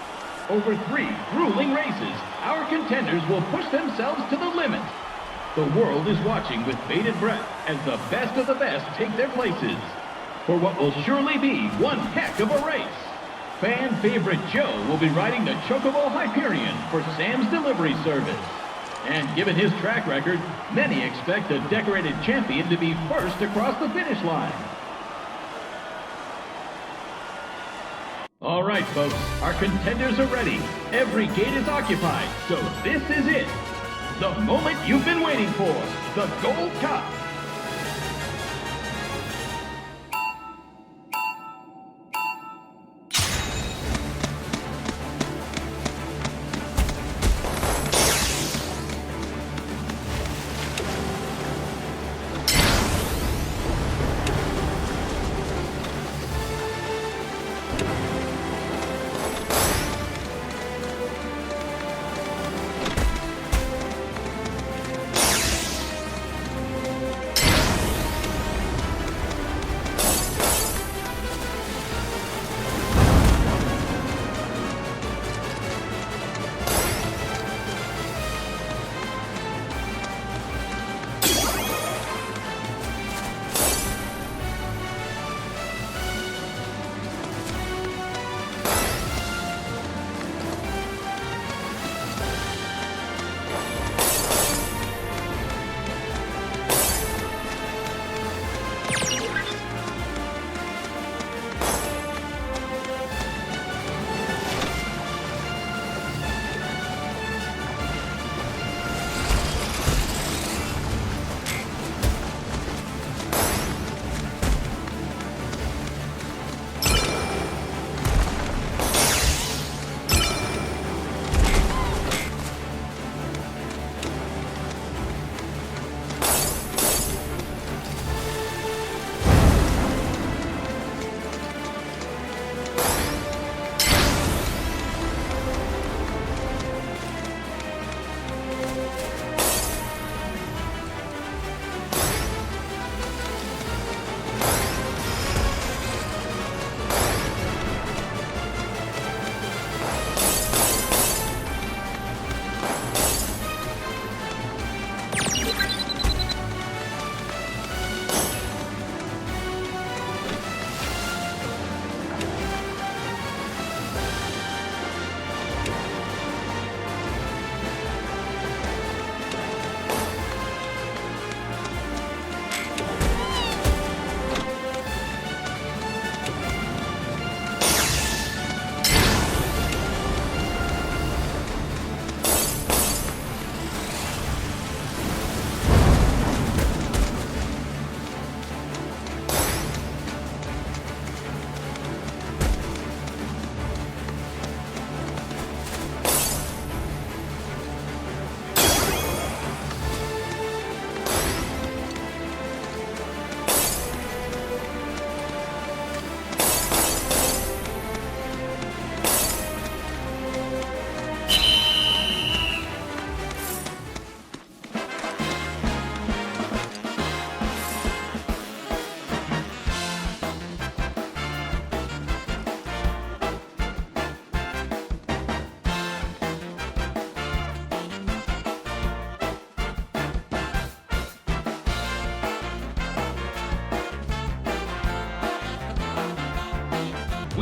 Over 3 grueling races, our contenders will push themselves to the limit. The world is watching with bated breath as the best of the best take their places for what will surely be one heck of a race. Fan favorite Joe will be riding the Chocobo Hyperion for Sam's delivery service. And given his track record, many expect the decorated champion to be first across the finish line. All right, folks, our contenders are ready. Every gate is occupied, so this is it. The moment you've been waiting for, the Gold Cup.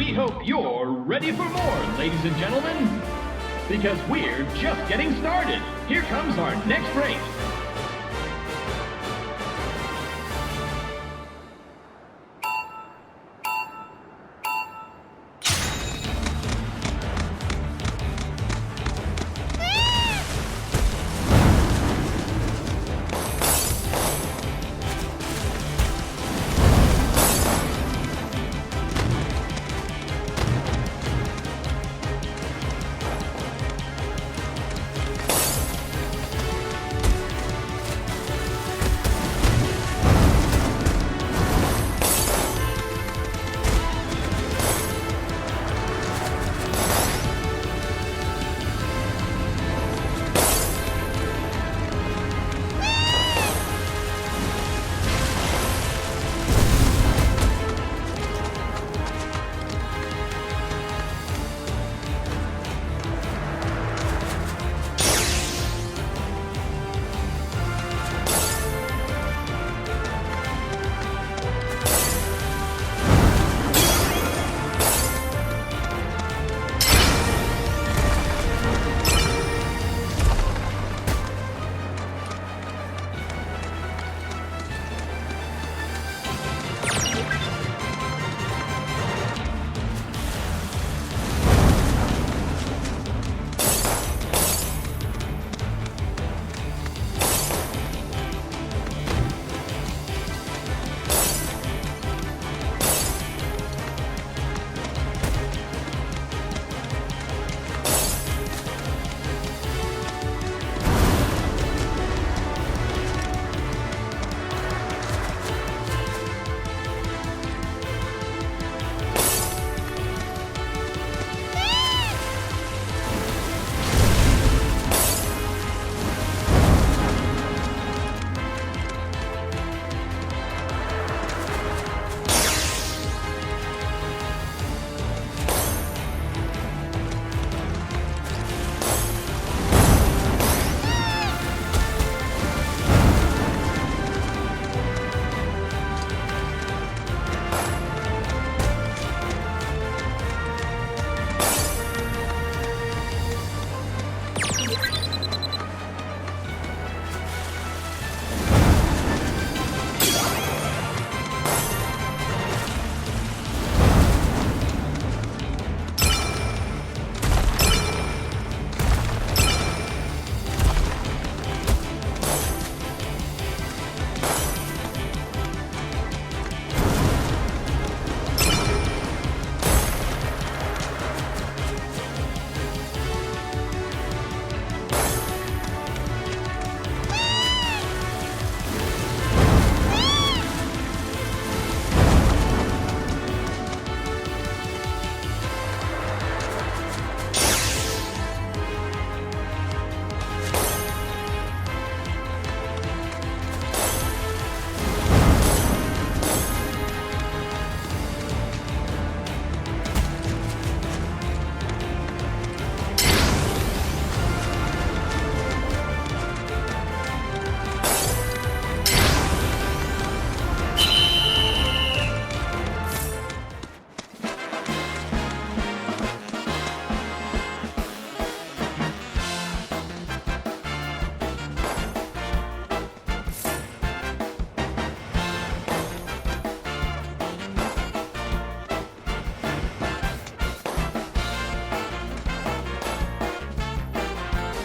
we hope you're ready for more, ladies and gentlemen. Because we're just getting started. Here comes our next race.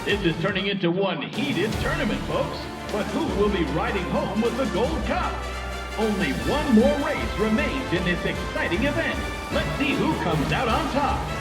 This is turning into one heated tournament, folks. But who will be riding home with the Gold Cup? Only one more race remains in this exciting event. Let's see who comes out on top.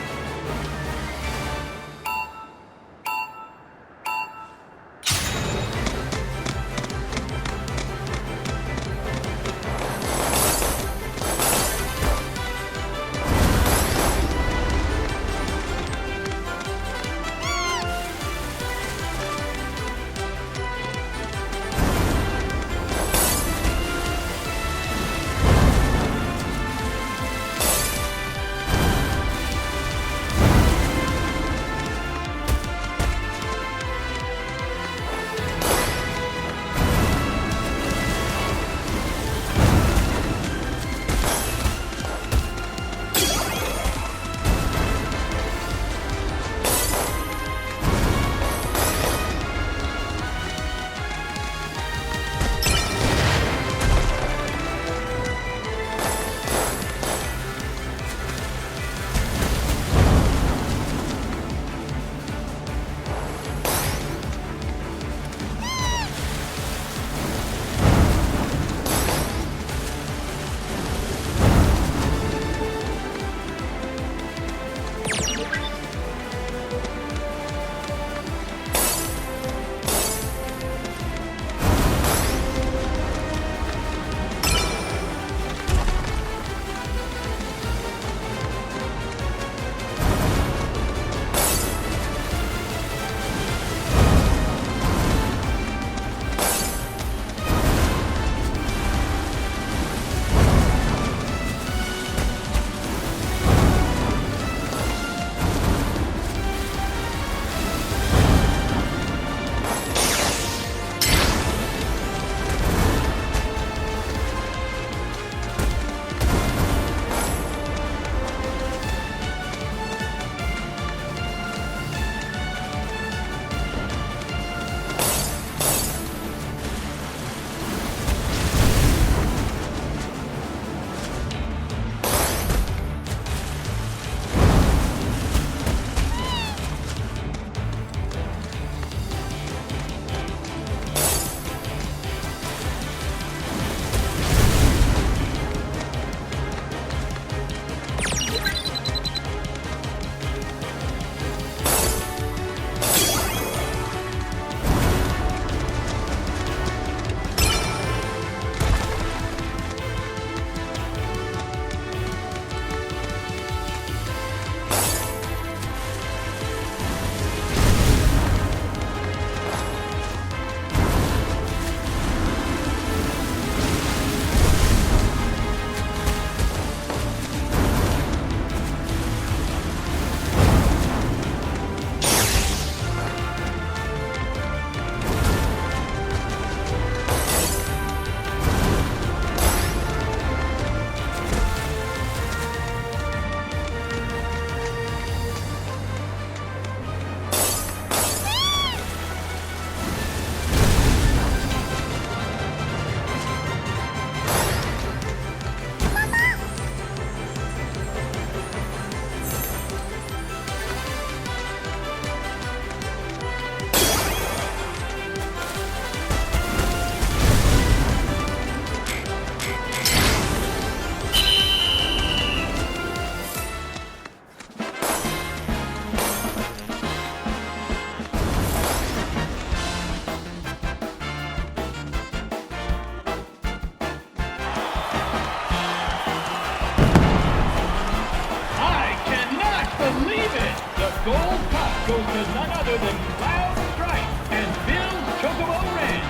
goes to none other than Cloud Stripe and Bill's Chocobo Ranch.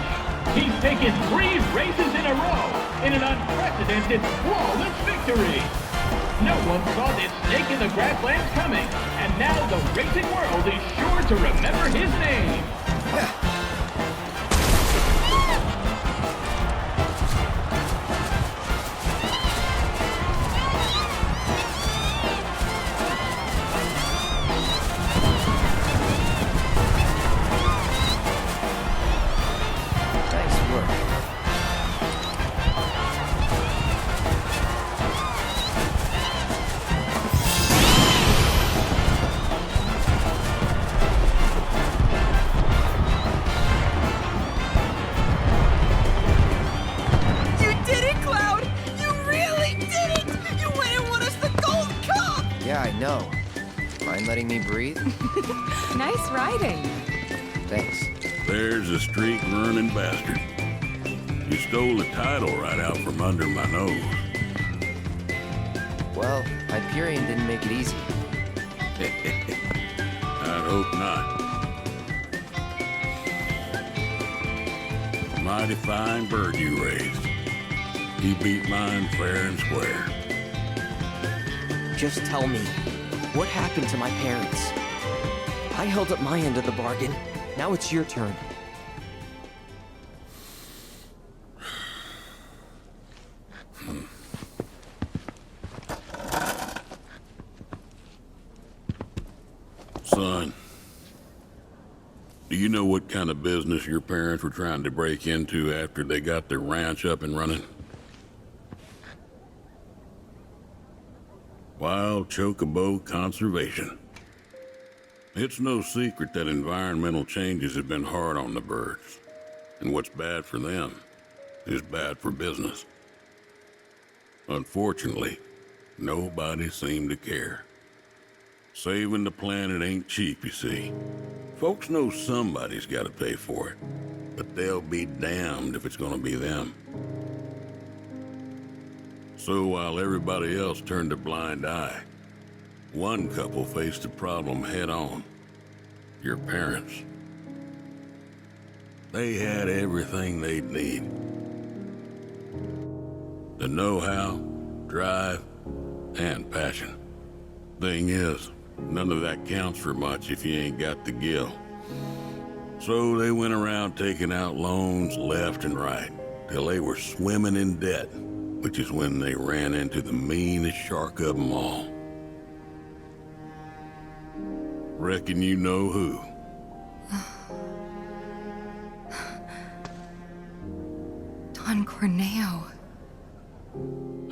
He's taken 3 races in a row in an unprecedented, flawless victory. No one saw this snake in the grasslands coming, and now the racing world is sure to remember his name. Nice riding. Thanks. There's a streak-running bastard. You stole the title right out from under my nose. Well, Hyperion didn't make it easy. I'd hope not. Mighty fine bird you raised. He beat mine fair and square. Just tell me, what happened to my parents? I held up my end of the bargain. Now it's your turn. Son, do you know what kind of business your parents were trying to break into after they got their ranch up and running? Wild chocobo conservation. It's no secret that environmental changes have been hard on the birds, and what's bad for them is bad for business. Unfortunately, nobody seemed to care. Saving the planet ain't cheap, you see. Folks know somebody's got to pay for it, but they'll be damned if it's gonna be them. So while everybody else turned a blind eye, one couple faced the problem head-on. Your parents. They had everything they'd need. The know-how, drive, and passion. Thing is, none of that counts for much if you ain't got the gill. So they went around taking out loans left and right, till they were swimming in debt, which is when they ran into the meanest shark of them all. Reckon you know who. Don Corneo.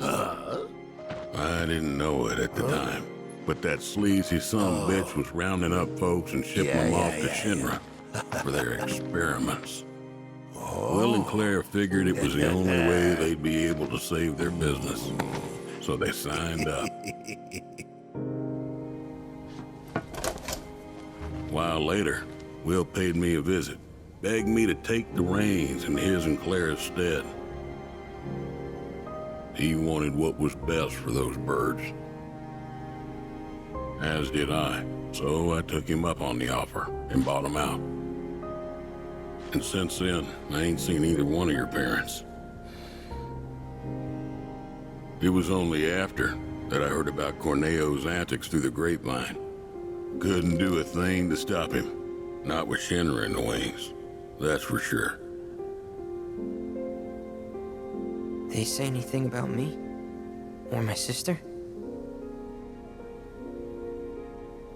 I didn't know it at the time, but that sleazy son-of-a-bitch was rounding up folks and shipping them off to Shinra for their experiments. Will and Claire figured it was the only way they'd be able to save their business, so they signed up. A while later, Will paid me a visit, begged me to take the reins in his and Claire's stead. He wanted what was best for those birds. As did I, so I took him up on the offer and bought him out. And since then, I ain't seen either one of your parents. It was only after that I heard about Corneo's antics through the grapevine. Couldn't do a thing to stop him. Not with Shinra in the wings, that's for sure. They say anything about me? Or my sister?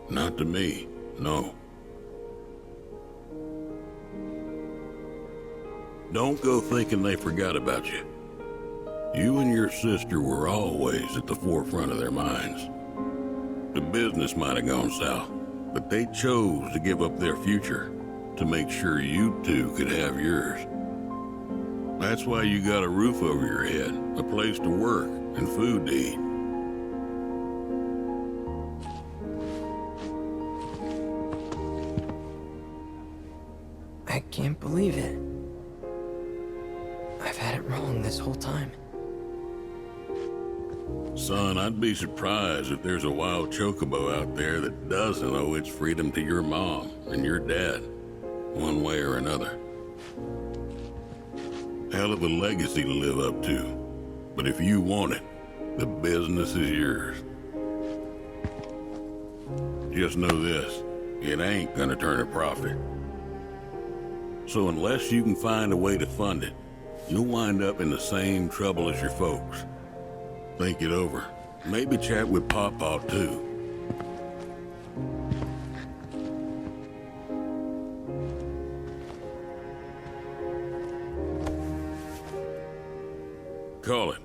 Not to me, no. Don't go thinking they forgot about you. You and your sister were always at the forefront of their minds. The business might have gone south, but they chose to give up their future to make sure you two could have yours. That's why you got a roof over your head, a place to work, and food to eat. I can't believe it. I've had it wrong this whole time. Son, I'd be surprised if there's a wild chocobo out there that doesn't owe its freedom to your mom and your dad, one way or another. Hell of a legacy to live up to, but if you want it, the business is yours. Just know this, it ain't gonna turn a profit. So unless you can find a way to fund it, you'll wind up in the same trouble as your folks. Think it over. Maybe chat with Pawpaw too. Call it.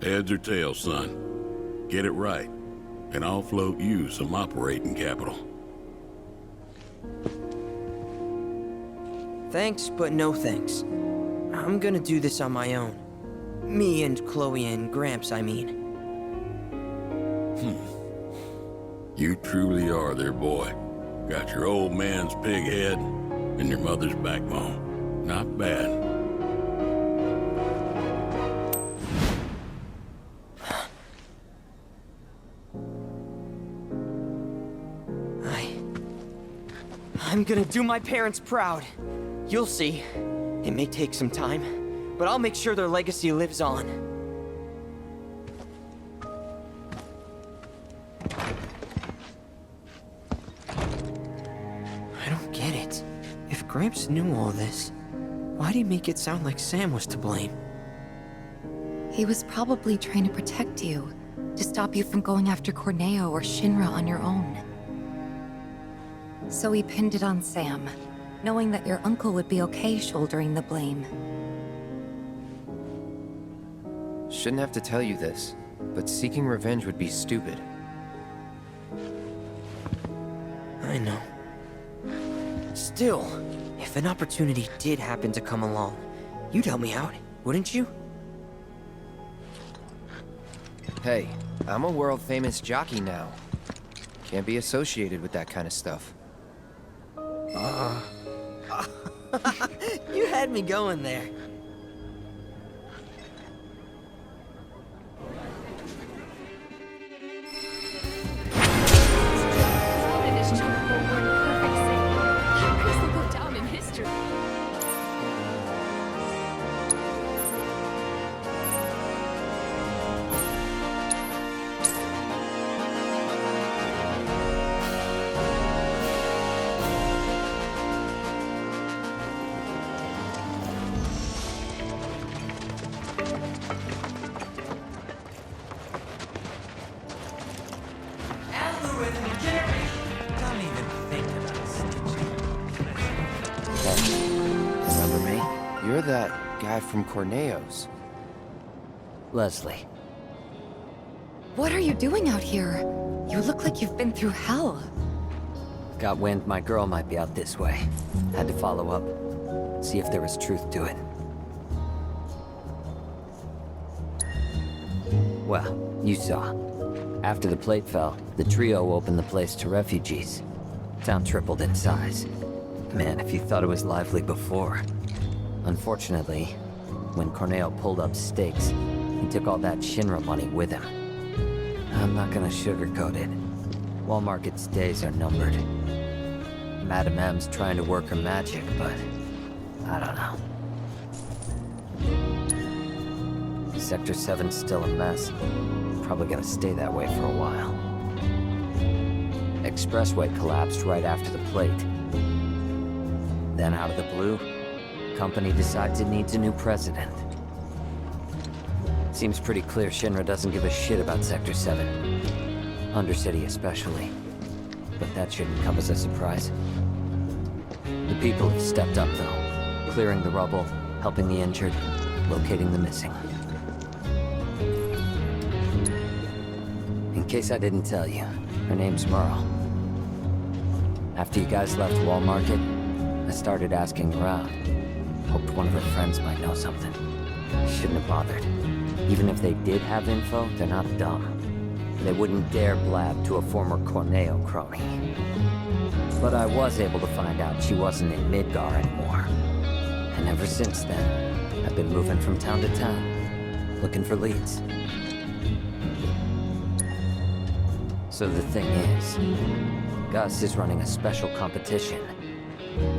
Heads or tails, son. Get it right, and I'll float you some operating capital. Thanks, but no thanks. I'm gonna do this on my own. Me and Chloe and Gramps, I mean. You truly are their boy. Got your old man's pig head and your mother's backbone. Not bad. I'm gonna do my parents proud. You'll see. It may take some time, but I'll make sure their legacy lives on. I don't get it. If Gramps knew all this, why'd he make it sound like Sam was to blame? He was probably trying to protect you, to stop you from going after Corneo or Shinra on your own. So he pinned it on Sam, knowing that your uncle would be okay shouldering the blame. Shouldn't have to tell you this, but seeking revenge would be stupid. I know. Still, if an opportunity did happen to come along, you'd help me out, wouldn't you? Hey, I'm a world-famous jockey now. Can't be associated with that kind of stuff. You had me going there. Remember me? You're that guy from Corneo's. Leslie. What are you doing out here? You look like you've been through hell. Got wind my girl might be out this way. Had to follow up, see if there was truth to it. Well, you saw. After the plate fell, the trio opened the place to refugees. Town tripled in size. Man, if you thought it was lively before. Unfortunately, when Corneo pulled up stakes, he took all that Shinra money with him. I'm not gonna sugarcoat it. Wall Market's days are numbered. Madame M's trying to work her magic, but I don't know. Sector 7's still a mess. Probably gonna stay that way for a while. Expressway collapsed right after the plate. Then out of the blue, company decides it needs a new president. Seems pretty clear Shinra doesn't give a shit about Sector 7. Undercity especially. But that shouldn't come as a surprise. The people have stepped up though, clearing the rubble, helping the injured, locating the missing. In case I didn't tell you, her name's Merle. After you guys left Wall Market, I started asking around. Hoped one of her friends might know something. Shouldn't have bothered. Even if they did have info, they're not dumb. They wouldn't dare blab to a former Corneo crony. But I was able to find out she wasn't in Midgar anymore. And ever since then, I've been moving from town to town, looking for leads. So the thing is, Gus is running a special competition,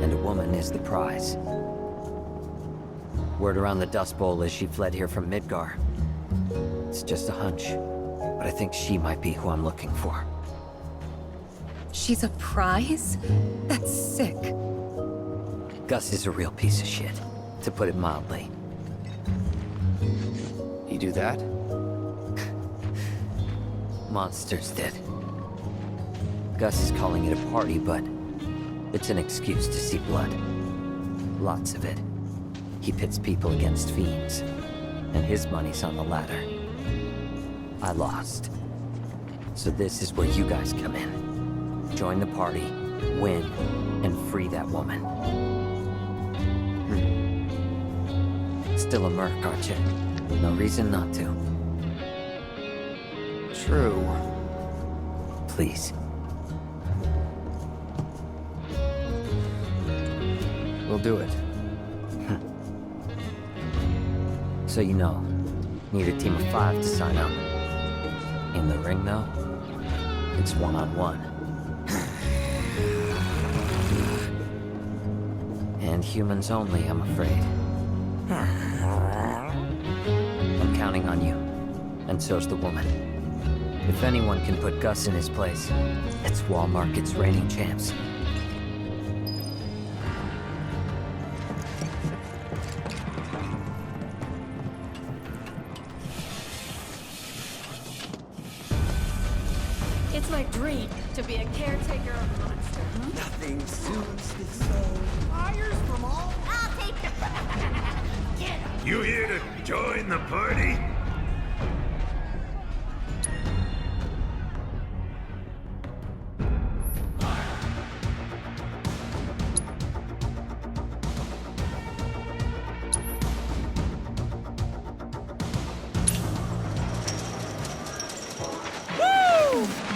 and a woman is the prize. Word around the Dust Bowl is she fled here from Midgar. It's just a hunch, but I think she might be who I'm looking for. She's a prize? That's sick. Gus is a real piece of shit, to put it mildly. You do that? Monsters did. Gus is calling it a party, but it's an excuse to see blood. Lots of it. He pits people against fiends, and his money's on the ladder. I lost. So this is where you guys come in. Join the party, win, and free that woman. Still a merc, aren't you? No reason not to. True. Please. We'll do it. So you know, need a team of 5 to sign up. In the ring, though, it's one-on-one. And humans only, I'm afraid. I'm counting on you, and so's the woman. If anyone can put Gus in his place, it's Wall Market's reigning champs. It's my dream to be a caretaker of a monster. Nothing suits the soul. Fires from all. I'll take the. Get him. You here to join the party?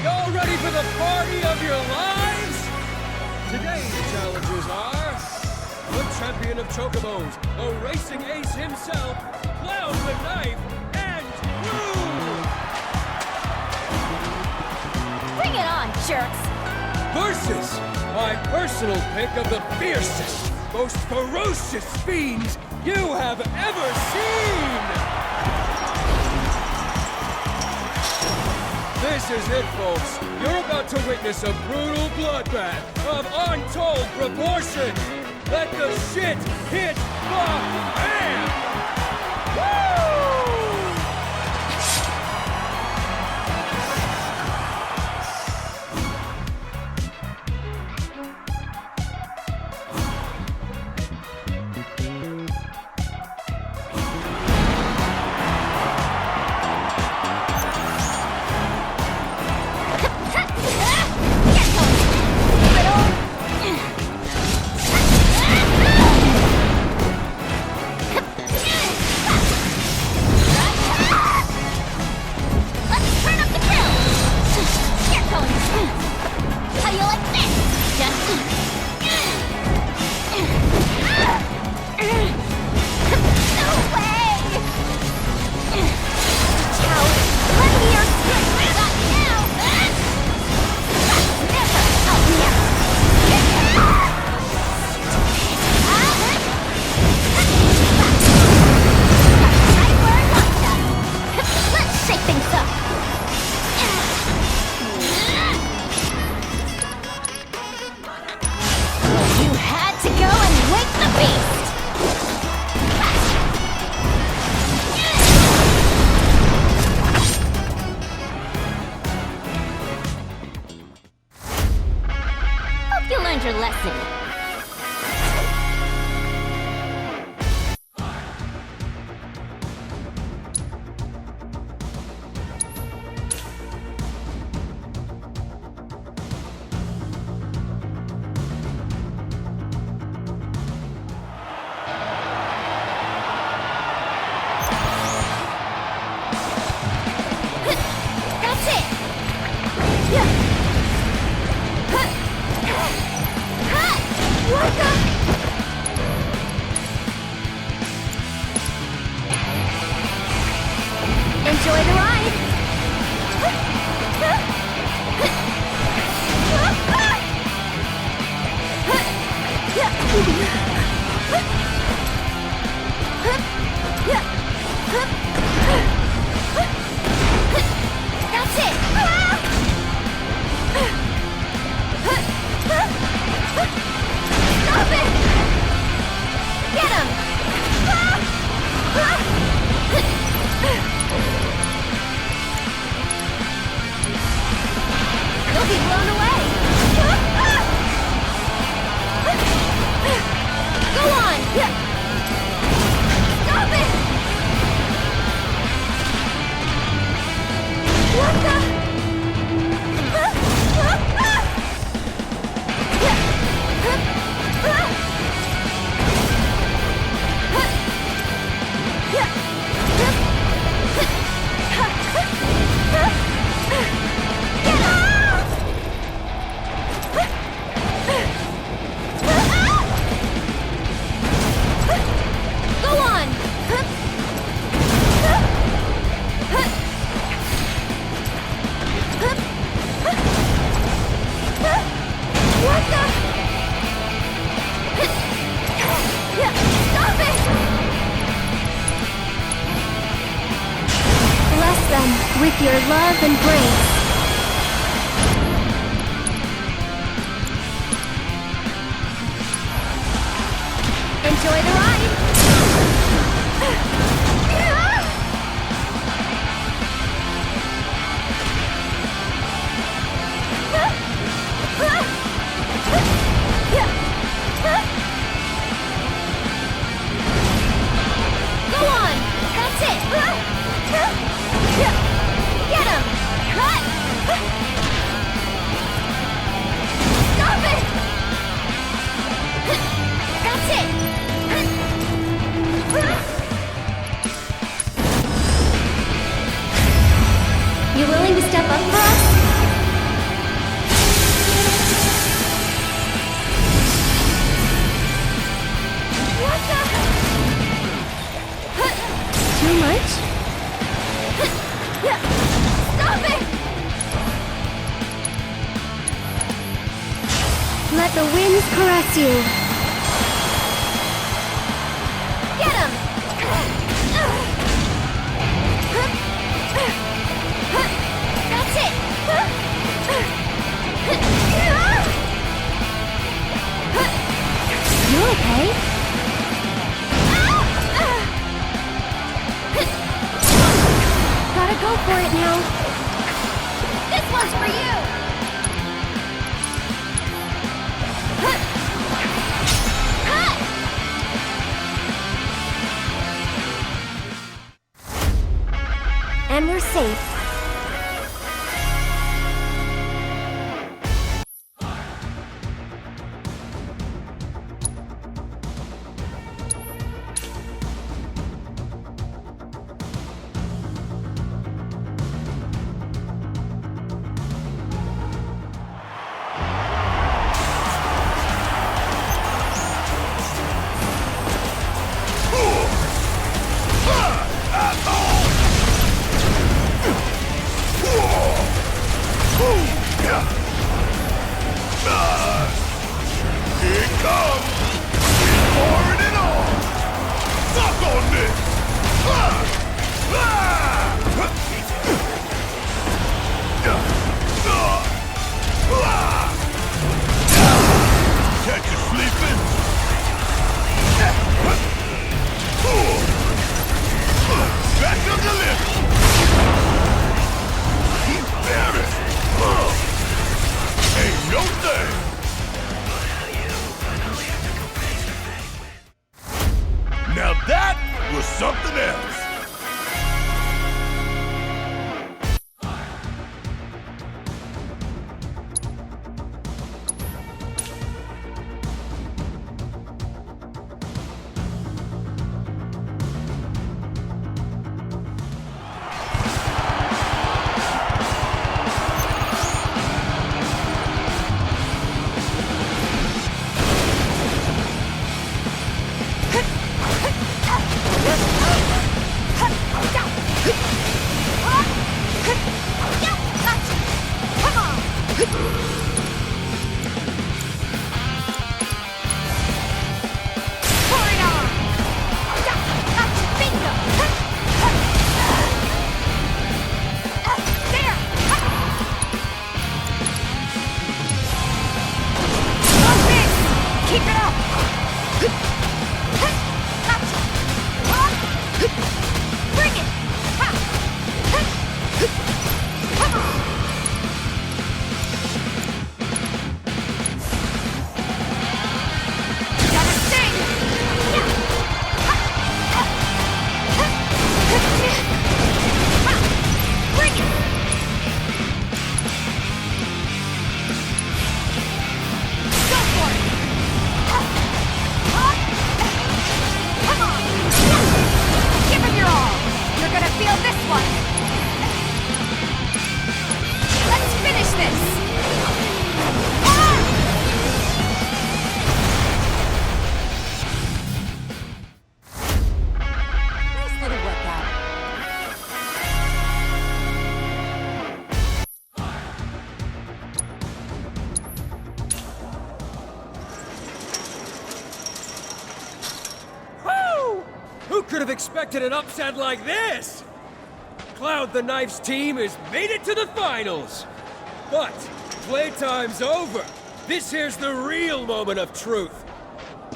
Y'all ready for the party of your lives? Today's challengers are the champion of chocobos, the racing ace himself, Cloud the Knife, and you! Bring it on, jerks! Versus my personal pick of the fiercest, most ferocious fiends you have ever seen! This is it, folks. You're about to witness a brutal bloodbath of untold proportions. Let the shit hit the fan! Woo! Your lesson. That's it. With your love and grace. Enjoy the ride! Go on! That's it! Get him! Cut! Stop it! That's it! You willing to step up for us? What the? Too much? Stop it! Let the winds caress you. Get him! That's it! You okay? Gotta go for it now. This one's for you! And we're safe. Who could have expected an upset like this? Cloud the Knife's team has made it to the finals! But, playtime's over! This here's the real moment of truth!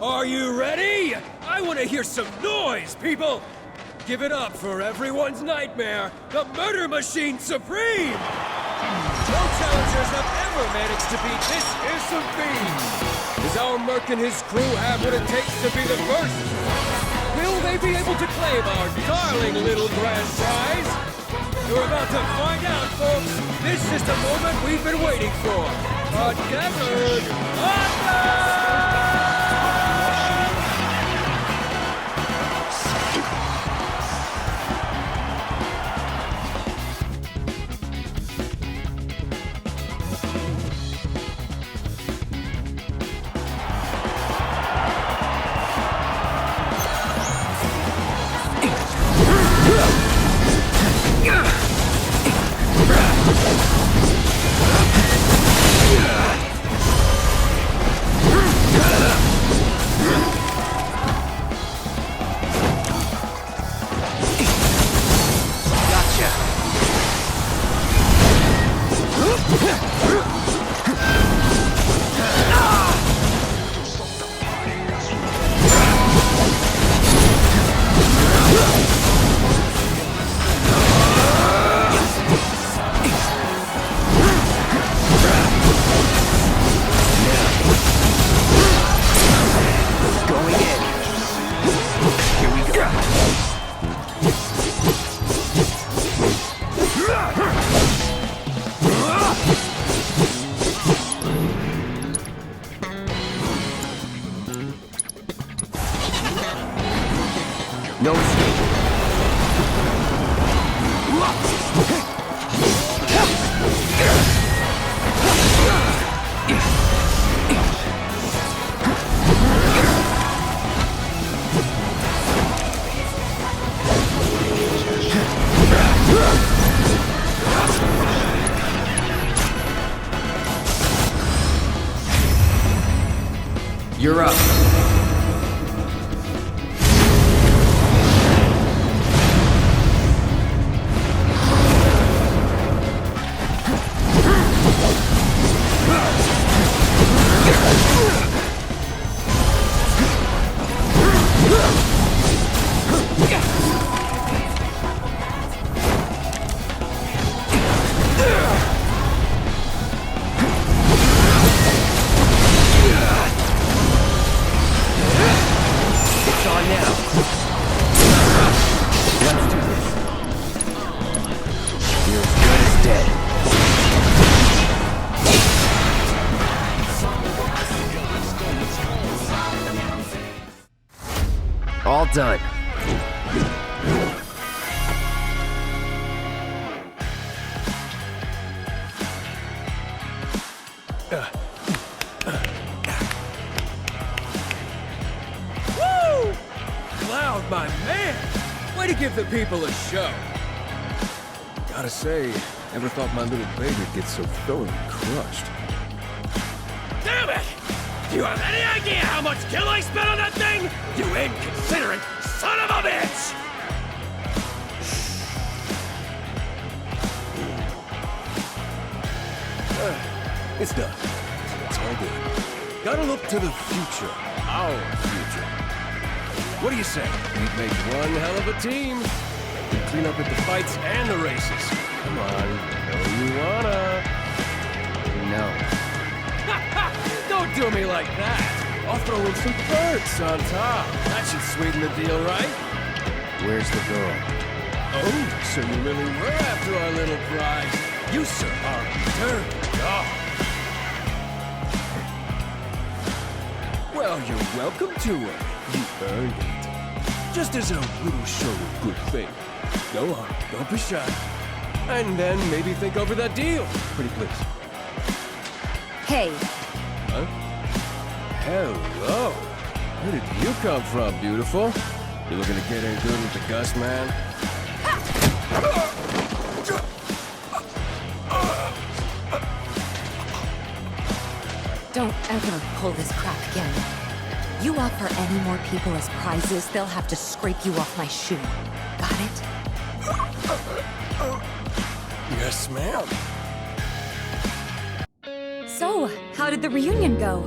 Are you ready? I want to hear some noise, people! Give it up for everyone's nightmare, the Murder Machine Supreme! No challengers have ever managed to beat this fearsome fiend! Does our Merc and his crew have what it takes to be the first? Will they be able to claim our darling little grand prize? You're about to find out, folks! This is the moment we've been waiting for! A desert Thunder! No escape. You're up. All done. Woo! Cloud, my man! Way to give the people a show. Gotta say, never thought my little baby would get so thoroughly crushed. Damn it! Do you have any idea how much kill I spent on that thing? You inconsiderate son of a bitch! It's done. It's all good. Gotta look to the future. Our future. What do you say? We've made one hell of a team. We clean up at the fights and the races. Come on, know you wanna. No. Don't do me like that. I'll throw in some perks on top. That should sweeten the deal, right? Where's the girl? Oh, so you really were after our little prize. You, sir, are a dirty dog. Well, you're welcome to it. You earned it. Just as a little show of good faith. Go on, don't be shy. And then maybe think over that deal. Pretty please. Hey. Huh? Hello. Where did you come from, beautiful? You looking to get in good with the Gus man? Don't ever pull this crap again. You offer any more people as prizes, they'll have to scrape you off my shoe. Got it? Yes, ma'am. So, how did the reunion go?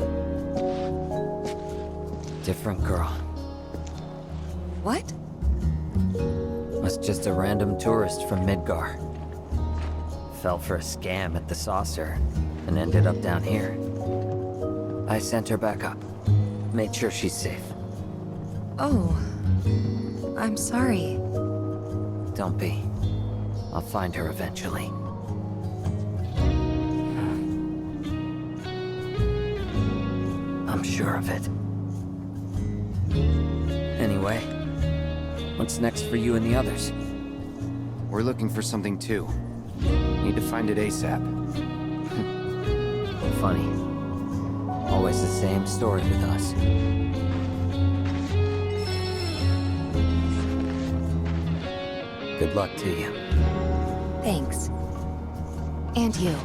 Different girl. What? Was just a random tourist from Midgar. Fell for a scam at the saucer and ended up down here. I sent her back up. Made sure she's safe. Oh. I'm sorry. Don't be. I'll find her eventually. I'm sure of it. Anyway, what's next for you and the others? We're looking for something too. Need to find it ASAP. Funny. Always the same story with us. Good luck to you. Thanks. And you.